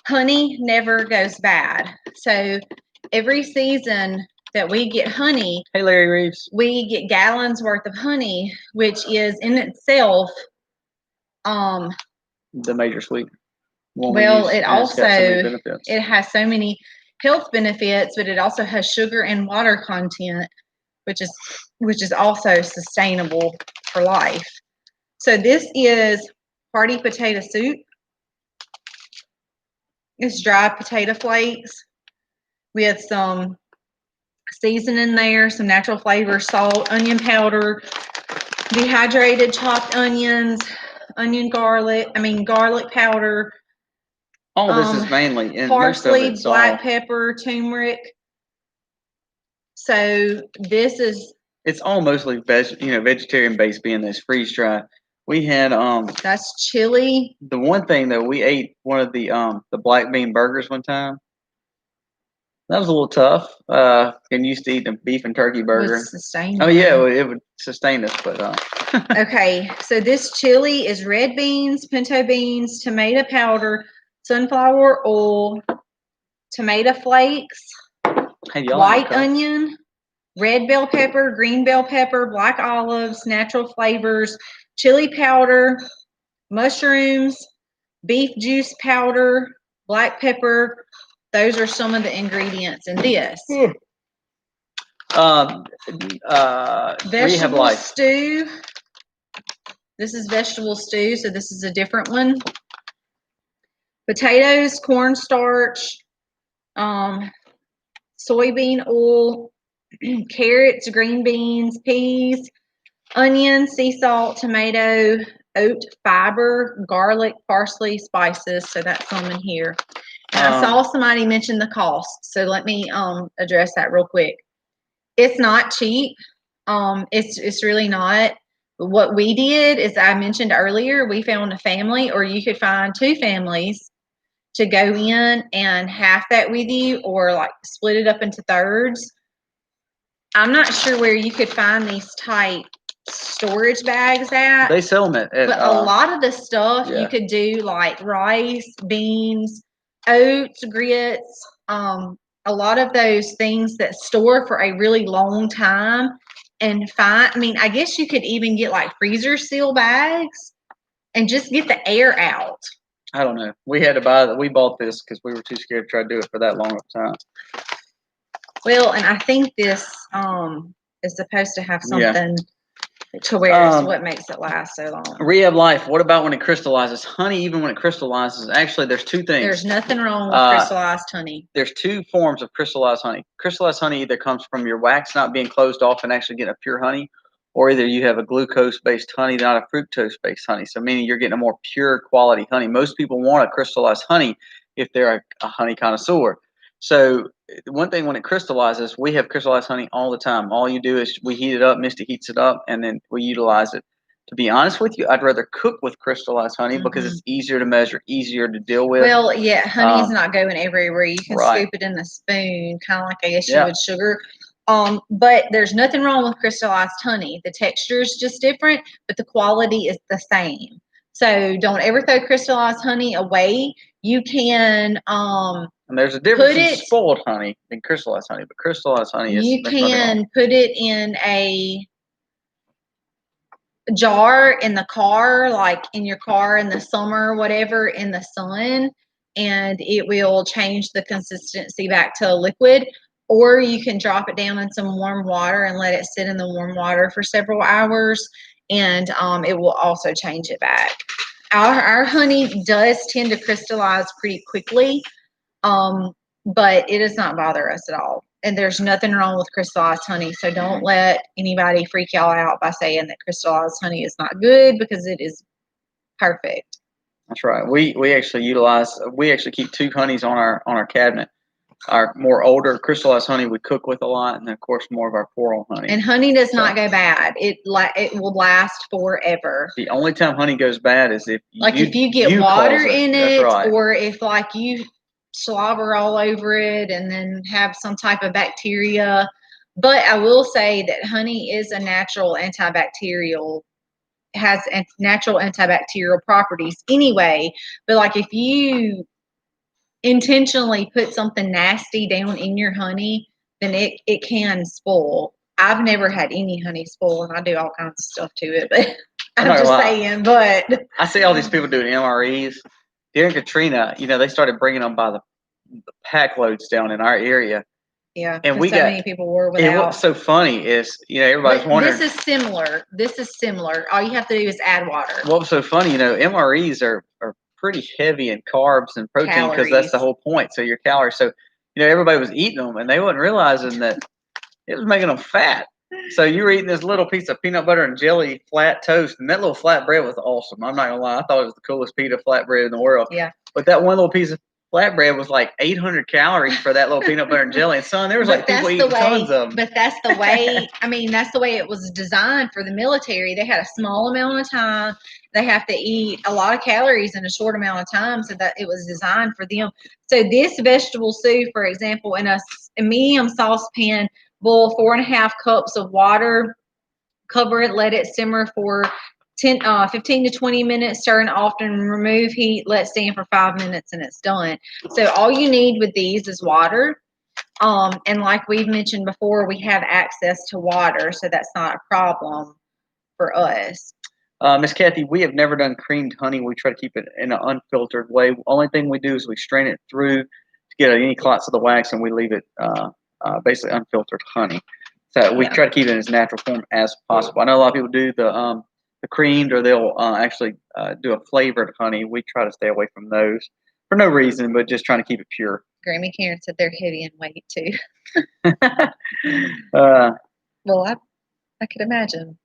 Honey never goes bad. So every season that we get honey, hey Larry Reeves, we get gallons worth of honey, which is in itself the major sweet. Well, it also it has so many health benefits, but it also has sugar and water content, which is also sustainable for life. So this is hearty potato soup. It's dried potato flakes with some seasoning there, some natural flavor, salt, onion powder, dehydrated chopped onions, garlic powder, All this is mainly and parsley, most of it's black pepper, turmeric. So this is. It's all mostly vegetarian based, being this freeze dried. We had That's chili. the one thing though, we ate one of the black bean burgers one time. That was a little tough. Getting used to eating a beef and turkey burger. Would sustain oh yeah, it would sustain us, but Okay, so this chili is red beans, pinto beans, tomato powder, sunflower oil, tomato flakes, white onion, red bell pepper, green bell pepper, black olives, natural flavors, chili powder, mushrooms, beef juice powder, black pepper. Those are some of the ingredients in this. Vegetable stew. This is vegetable stew, so this is a different one. Potatoes, cornstarch, soybean oil, carrots, green beans, peas, onion, sea salt, tomato, oat fiber, garlic, parsley, spices. So that's some in here. And I saw somebody mention the cost, so let me address that real quick. It's not cheap. It's really not. What we did is, I mentioned earlier, we found a family, or you could find two families to go in and half that with you, or like split it up into thirds. I'm not sure where you could find these type storage bags at. They sell them at but a lot of the stuff you could do, like rice, beans, oats, grits, a lot of those things that store for a really long time and find. I mean, I guess you could even get like freezer seal bags and just get the air out. I don't know. We had to buy we bought this because we were too scared to try to do it for that long of a time. Well, and I think this is supposed to have something to where it's what makes it last so long. Rehab life. What about when it crystallizes? Honey, even when it crystallizes, actually, there's two things. There's nothing wrong with crystallized honey. There's two forms of crystallized honey. Crystallized honey either comes from your wax not being closed off and actually getting a pure honey, or either you have a glucose-based honey, not a fructose-based honey. So meaning you're getting a more pure quality honey. Most people want a crystallized honey if they're a honey connoisseur. So one thing, when it crystallizes, we have crystallized honey all the time. All you do is we heat it up, Misty heats it up, and then we utilize it. To be honest with you, I'd rather cook with crystallized honey because it's easier to measure, easier to deal with. Well, yeah, honey's not going everywhere. You can scoop it in a spoon, kind of like I guess you would sugar. But there's nothing wrong with crystallized honey. The texture is just different, but the quality is the same. So don't ever throw crystallized honey away. You can and there's a difference in spoiled honey and crystallized honey, but crystallized honey is. You can put it in a jar in the car, like in your car in the summer, whatever, in the sun, and it will change the consistency back to a liquid. Or you can drop it down in some warm water and let it sit in the warm water for several hours, and it will also change it back. Our honey does tend to crystallize pretty quickly, but it does not bother us at all. And there's nothing wrong with crystallized honey. So don't let anybody freak y'all out by saying that crystallized honey is not good, because it is perfect. That's right. We actually keep two honeys on our cabinet. Our more older crystallized honey we cook with a lot, and then of course more of our floral honey. And honey does not go bad. It will last forever. The only time honey goes bad is if you get water in it, or if like you slobber all over it and then have some type of bacteria. But I will say that honey is a natural antibacterial, has natural antibacterial properties anyway. But like if you intentionally put something nasty down in your honey, then it can spoil. I've never had any honey spoil, and I do all kinds of stuff to it, but I'm just saying. But I see all these people doing MREs. During Katrina, they started bringing them by the pack loads down in our area. Yeah, and many people were without. And what's so funny is, everybody's wondering. This is similar. All you have to do is add water. What was so funny, MREs are pretty heavy in carbs and protein, because that's the whole point. So your calories. So, everybody was eating them, and they wasn't realizing that it was making them fat. So you were eating this little piece of peanut butter and jelly flat toast, and that little flat bread was awesome. I'm not gonna lie, I thought it was the coolest pita flatbread in the world. Yeah. But that one little piece of flatbread was like 800 calories for that little peanut butter and jelly. And son, there was like people eating tons of them. But that's the way. I mean, that's the way it was designed for the military. They had a small amount of time. They have to eat a lot of calories in a short amount of time, so that it was designed for them. So this vegetable soup, for example, in a medium saucepan, boil 4.5 cups of water. Cover it, let it simmer for 15 to 20 minutes, stir and often, remove heat, let stand for 5 minutes, and it's done. So all you need with these is water. And like we've mentioned before, we have access to water, so that's not a problem for us. Miss Kathy, we have never done creamed honey. We try to keep it in an unfiltered way. Only thing we do is we strain it through to get any clots of the wax, and we leave it basically unfiltered honey. So we try to keep it in its natural form as possible. I know a lot of people do the creamed, or they'll actually do a flavored honey. We try to stay away from those for no reason, but just trying to keep it pure. Grammy Karen said they're heavy in weight too. Well, I could imagine.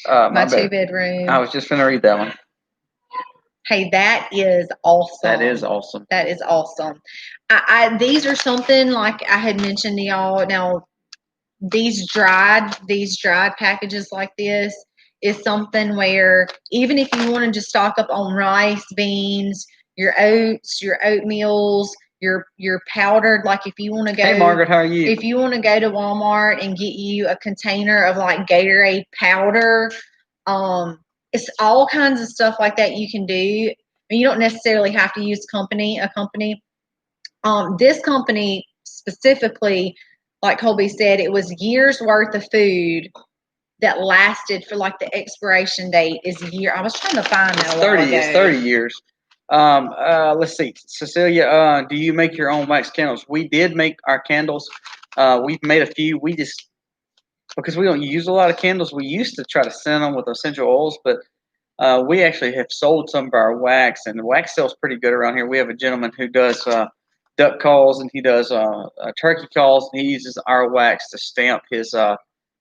My 2-bedroom. I was just going to read that one. Hey, that is awesome. That is awesome. That is awesome. These are something like I had mentioned to y'all. Now, these dried packages like this is something where even if you want to just stock up on rice, beans, your oats, your oatmeals, your powdered, like if you want to go. Hey, Margaret, how are you? If you want to go to Walmart and get you a container of like Gatorade powder, it's all kinds of stuff like that you can do. And you don't necessarily have to use a company. This company specifically, like Colby said, it was years worth of food that lasted for like the expiration date is a year. I was trying to find that. It's 30 years. Let's see. Cecilia, do you make your own wax candles? We did make our candles. We've made a few. Because we don't use a lot of candles, we used to try to scent them with essential oils, but we actually have sold some of our wax, and the wax sells pretty good around here. We have a gentleman who does duck calls, and he does turkey calls, and he uses our wax to stamp his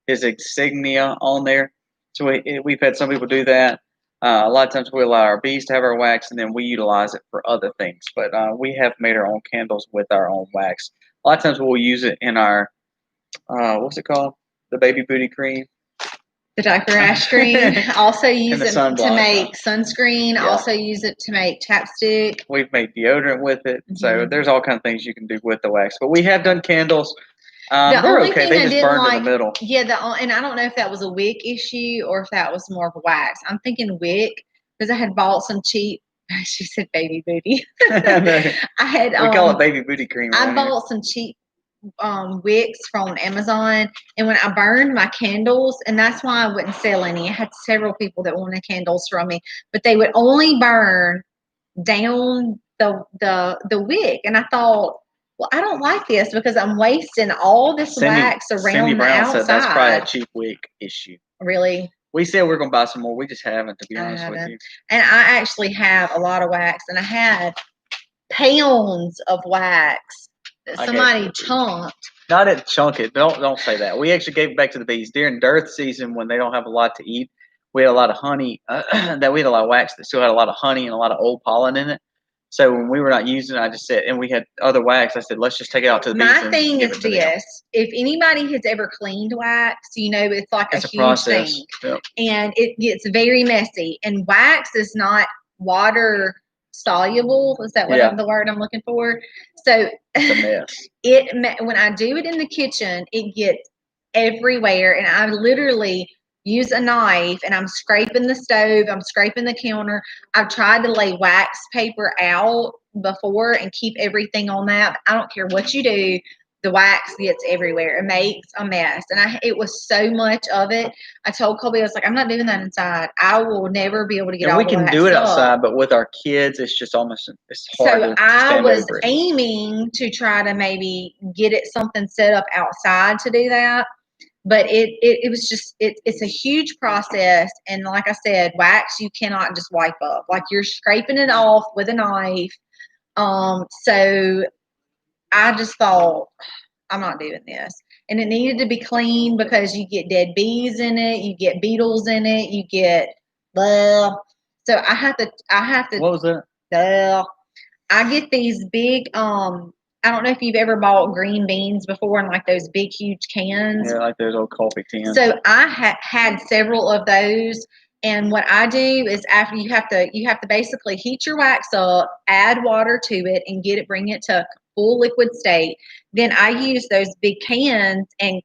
insignia on there. So we've had some people do that. A lot of times we allow our bees to have our wax, and then we utilize it for other things. But we have made our own candles with our own wax. A lot of times we'll use it in our, what's it called? The baby booty cream. The diaper rash cream. Also use it to make sunscreen. Yeah. Also use it to make chapstick. We've made deodorant with it. Mm-hmm. So there's all kinds of things you can do with the wax. But we have done candles. They're okay. They just burned in the middle. Yeah, and I don't know if that was a wick issue or if that was more of a wax. I'm thinking wick because I had bought some cheap. She said baby booty. We call it baby booty cream. I bought some cheap wicks from Amazon, and when I burned my candles, and that's why I wouldn't sell any. I had several people that wanted candles from me, but they would only burn down the wick, and I thought, well, I don't like this because I'm wasting all this wax around the outside. Said that's probably a cheap wick issue. Really? We said we're going to buy some more. We just haven't, to be honest with you. And I actually have a lot of wax, and I had pounds of wax that somebody chunked. No, I didn't chunk it. Don't say that. We actually gave it back to the bees during dearth season when they don't have a lot to eat. We had a lot of honey. We had a lot of wax that still had a lot of honey and a lot of old pollen in it. So when we were not using it, I just said, and we had other wax. I said, let's just take it out to the bees. My thing is this: if anybody has ever cleaned wax, it's like a huge process. Thing, yep. And it gets very messy. And wax is not water soluble. Is that what the word I'm looking for? So it's a mess. When I do it in the kitchen, it gets everywhere, and I literally use a knife and I'm scraping the stove, I'm scraping the counter. I've tried to lay wax paper out before and keep everything on that. I don't care what you do, the wax gets everywhere. It makes a mess. And it was so much of it. I told Colby, I was like, I'm not doing that inside. I will never be able to get all the wax. We can do it outside, but with our kids, it's just almost hard. So I was aiming to try to maybe get it something set up outside to do that. But it was just, it's a huge process. And like I said, wax, you cannot just wipe up. Like you're scraping it off with a knife. So I just thought, I'm not doing this. and it needed to be clean because you get dead bees in it, you get beetles in it, you get blah. So I have to. What was that? I get these big. I don't know if you've ever bought green beans before in like those big, huge cans. Yeah, like those old coffee cans. So I had several of those. And what I do is after you have to basically heat your wax up, add water to it, and bring it to full liquid state. Then I use those big cans and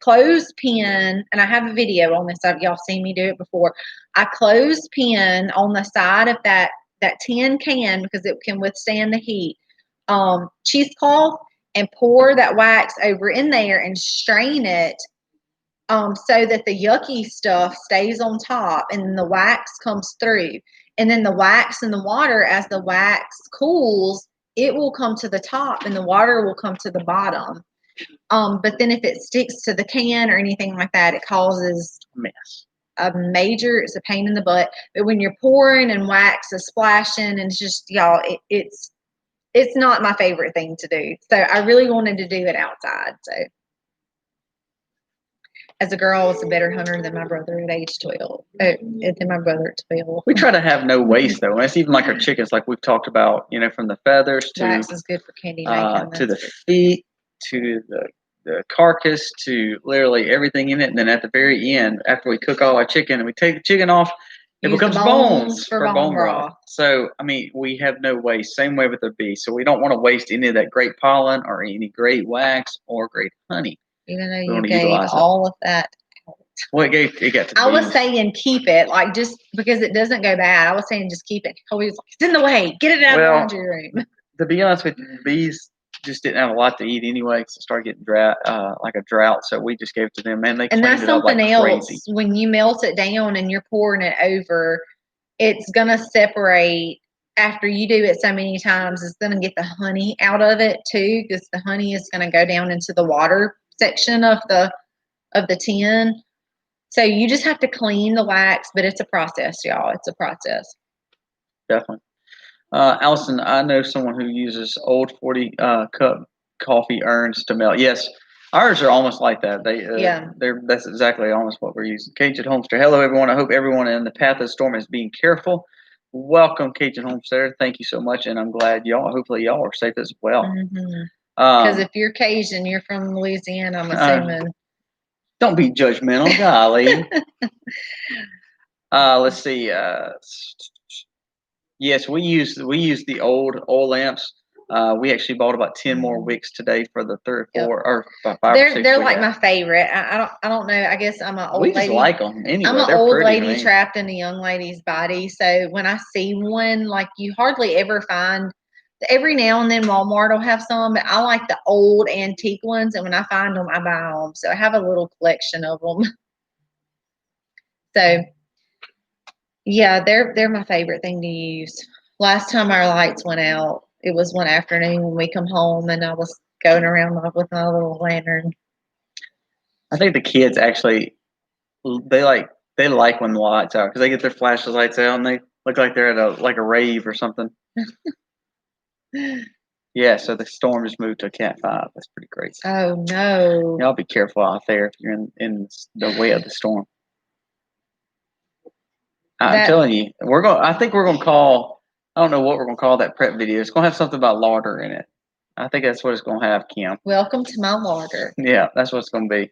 clothespin, and I have a video on this. Y'all seen me do it before. I clothespin on the side of that tin can because it can withstand the heat. Cheesecloth, and pour that wax over in there and strain it. So that the yucky stuff stays on top and then the wax comes through. And then the wax and the water, as the wax cools, it will come to the top and the water will come to the bottom. But then if it sticks to the can or anything like that, it causes mess. It's a pain in the butt. But when you're pouring and wax is splashing, and it's just, y'all, it's not my favorite thing to do. So I really wanted to do it outside. So as a girl, I was a better hunter than my brother at age 12. Than my brother at 12. We try to have no waste, though. And it's even like our chickens, like we've talked about, from the feathers to wax is good for candy making. To the feet, to the carcass, to literally everything in it. And then at the very end, after we cook all our chicken and we take the chicken off, it becomes bones for bone broth. So, we have no waste. Same way with the bee. So we don't want to waste any of that great pollen or any great wax or great honey. Even though you gave all of that out. Well, it got to I was saying keep it, like just because it doesn't go bad. I was saying just keep it. Always like, it's in the way. Get it out of the laundry room. To be honest with you, the bees just didn't have a lot to eat anyway because it started getting like a drought. So we just gave it to them, and they cleaned it up like crazy. And that's something else. When you melt it down and you're pouring it over, it's gonna separate. After you do it so many times, it's gonna get the honey out of it too, because the honey is gonna go down into the water section of the tin. So you just have to clean the wax, but it's a process, y'all. It's a process. Definitely. Allison, I know someone who uses old 40 cup coffee urns to melt. Yes, ours are almost like that. That's exactly almost what we're using. Cajun Homestead. Hello, everyone. I hope everyone in the path of the storm is being careful. Welcome, Cajun Homestead. Thank you so much, and I'm glad hopefully y'all are safe as well. Because if you're Cajun, you're from Louisiana, I'm assuming. Don't be judgmental, golly. Let's see. Yes, we use the old oil lamps. We actually bought about 10 more wicks today for the 3 or 4 or 5 or 6. They're like my favorite. I don't know. I guess I'm an old lady. We just like them anyway. I'm an old lady trapped in a young lady's body. So when I see one, like you hardly ever find. Every now and then Walmart will have some, but I like the old antique ones. And when I find them, I buy them. So I have a little collection of them. So yeah, they're my favorite thing to use. Last time our lights went out, it was one afternoon when we come home, and I was going around with my little lantern. I think the kids actually they like when the lights out because they get their flashlights out and they look like they're at a rave or something. Yeah, so the storm just moved to a Cat 5. That's pretty crazy. Oh no! Y'all be careful out there if you're in the way of the storm. I'm telling you, I think we're gonna call. I don't know what we're gonna call that prep video. It's gonna have something about larder in it. I think that's what it's gonna have, Kim. Welcome to my larder. Yeah, that's what it's gonna be.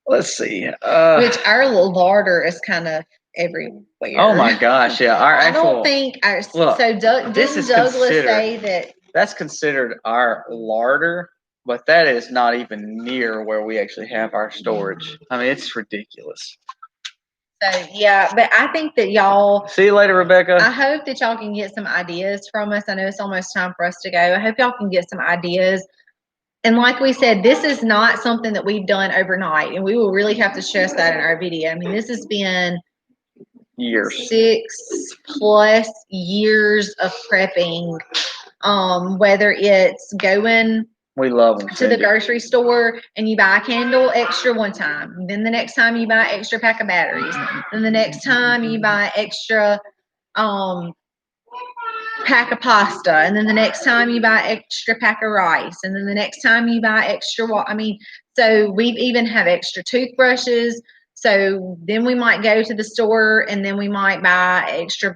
Let's see. Which our little larder is kind of everywhere. Oh my gosh! Yeah, I don't think our. Look, so didn't Douglas say that? That's considered our larder, but that is not even near where we actually have our storage. It's ridiculous. So yeah, but I think that y'all. See you later, Rebecca. I hope that y'all can get some ideas from us. I know it's almost time for us to go. I hope y'all can get some ideas. And like we said, this is not something that we've done overnight, and we will really have to stress that in our video. This has been years, 6+ years of prepping. Whether it's going we love them, to the grocery store and you buy a candle extra one time, then the next time you buy an extra pack of batteries, then the next time you buy extra pack of pasta, and then the next time you buy extra pack of rice, and then the next time you buy extra I mean, so we even have extra toothbrushes. So then we might go to the store and then we might buy extra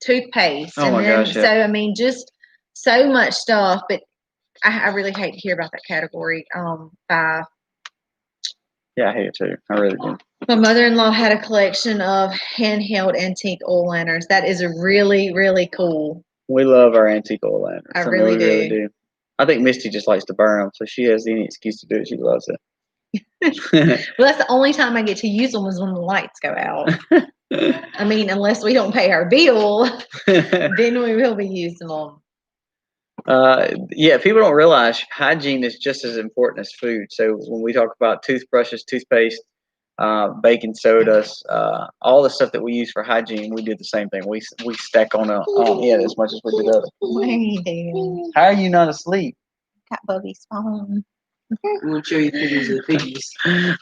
toothpaste. Oh and my then gosh, yeah. so I mean just so much stuff, but I really hate to hear about that category 5. Yeah, I hate it too. I really do. My mother-in-law had a collection of handheld antique oil lanterns. That is really, really cool. We love our antique oil lanterns. I really we really do. I think Misty just likes to burn them, so she has any excuse to do it. She loves it. Well, that's the only time I get to use them is when the lights go out. I mean, unless we don't pay our bill, then we will be using them. Yeah, people don't realize hygiene is just as important as food. So when we talk about toothbrushes, toothpaste, baking sodas, all the stuff that we use for hygiene, we do the same thing. We stack on it as much as we do other. What are you doing? How are you not asleep? Got Bubby's phone. We'll show you pictures of the piggies.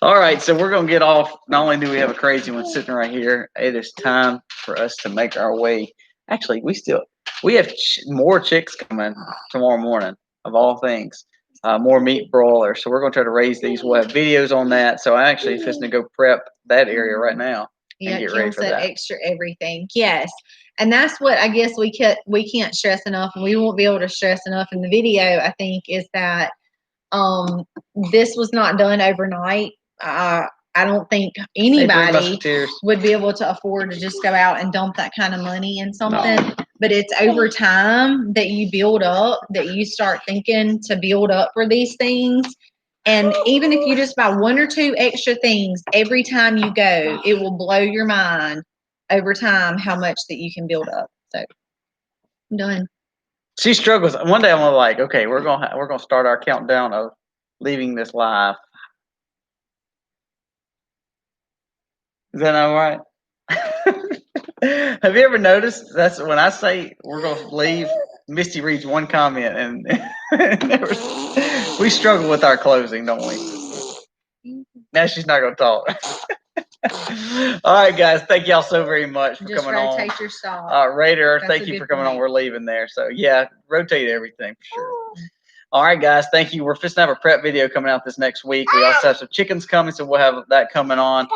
All right, so we're gonna get off. Not only do we have a crazy one sitting right here, it is time for us to make our way. Actually, we have more chicks coming tomorrow morning, of all things. More meat broilers. So we're gonna try to raise these. We'll have videos on that. So I actually just to go prep that area right now. Yeah, Kim said extra everything. Yes. And that's what I guess we can't stress enough, and we won't be able to stress enough in the video, I think, is that this was not done overnight. I don't think anybody would be able to afford to just go out and dump that kind of money in something. No. But it's over time that you build up, that you start thinking to build up for these things. And even if you just buy 1 or 2 extra things every time you go, it will blow your mind over time how much that you can build up. So I'm done. She struggles. One day I'm like, okay, we're gonna start our countdown of leaving this life. Is that all right? Have you ever noticed that's when I say we're gonna leave, Misty reads one comment and we struggle with our closing, don't we? Now she's not gonna talk. All right, guys. Thank y'all so very much for coming on. Just rotate your stop. Raider, thank you for coming on. We're leaving there. So, yeah, rotate everything for sure. All right, guys. Thank you. We're fixing to have a prep video coming out this next week. We also have some chickens coming, so we'll have that coming on.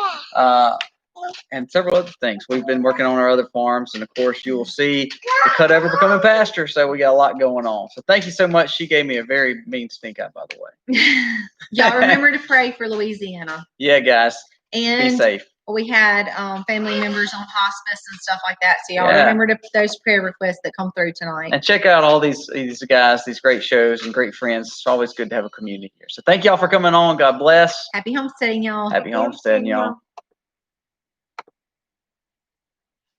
And several other things. We've been working on our other farms, and of course, you will see the cutover becoming pasture. So we got a lot going on. So thank you so much. She gave me a very mean stink eye, by the way. Y'all remember to pray for Louisiana. Yeah, guys. And be safe. We had family members on hospice and stuff like that. So y'all remember those prayer requests that come through tonight. And check out all these guys, these great shows and great friends. It's always good to have a community here. So thank y'all for coming on. God bless. Happy homesteading, y'all. Happy homesteading, y'all.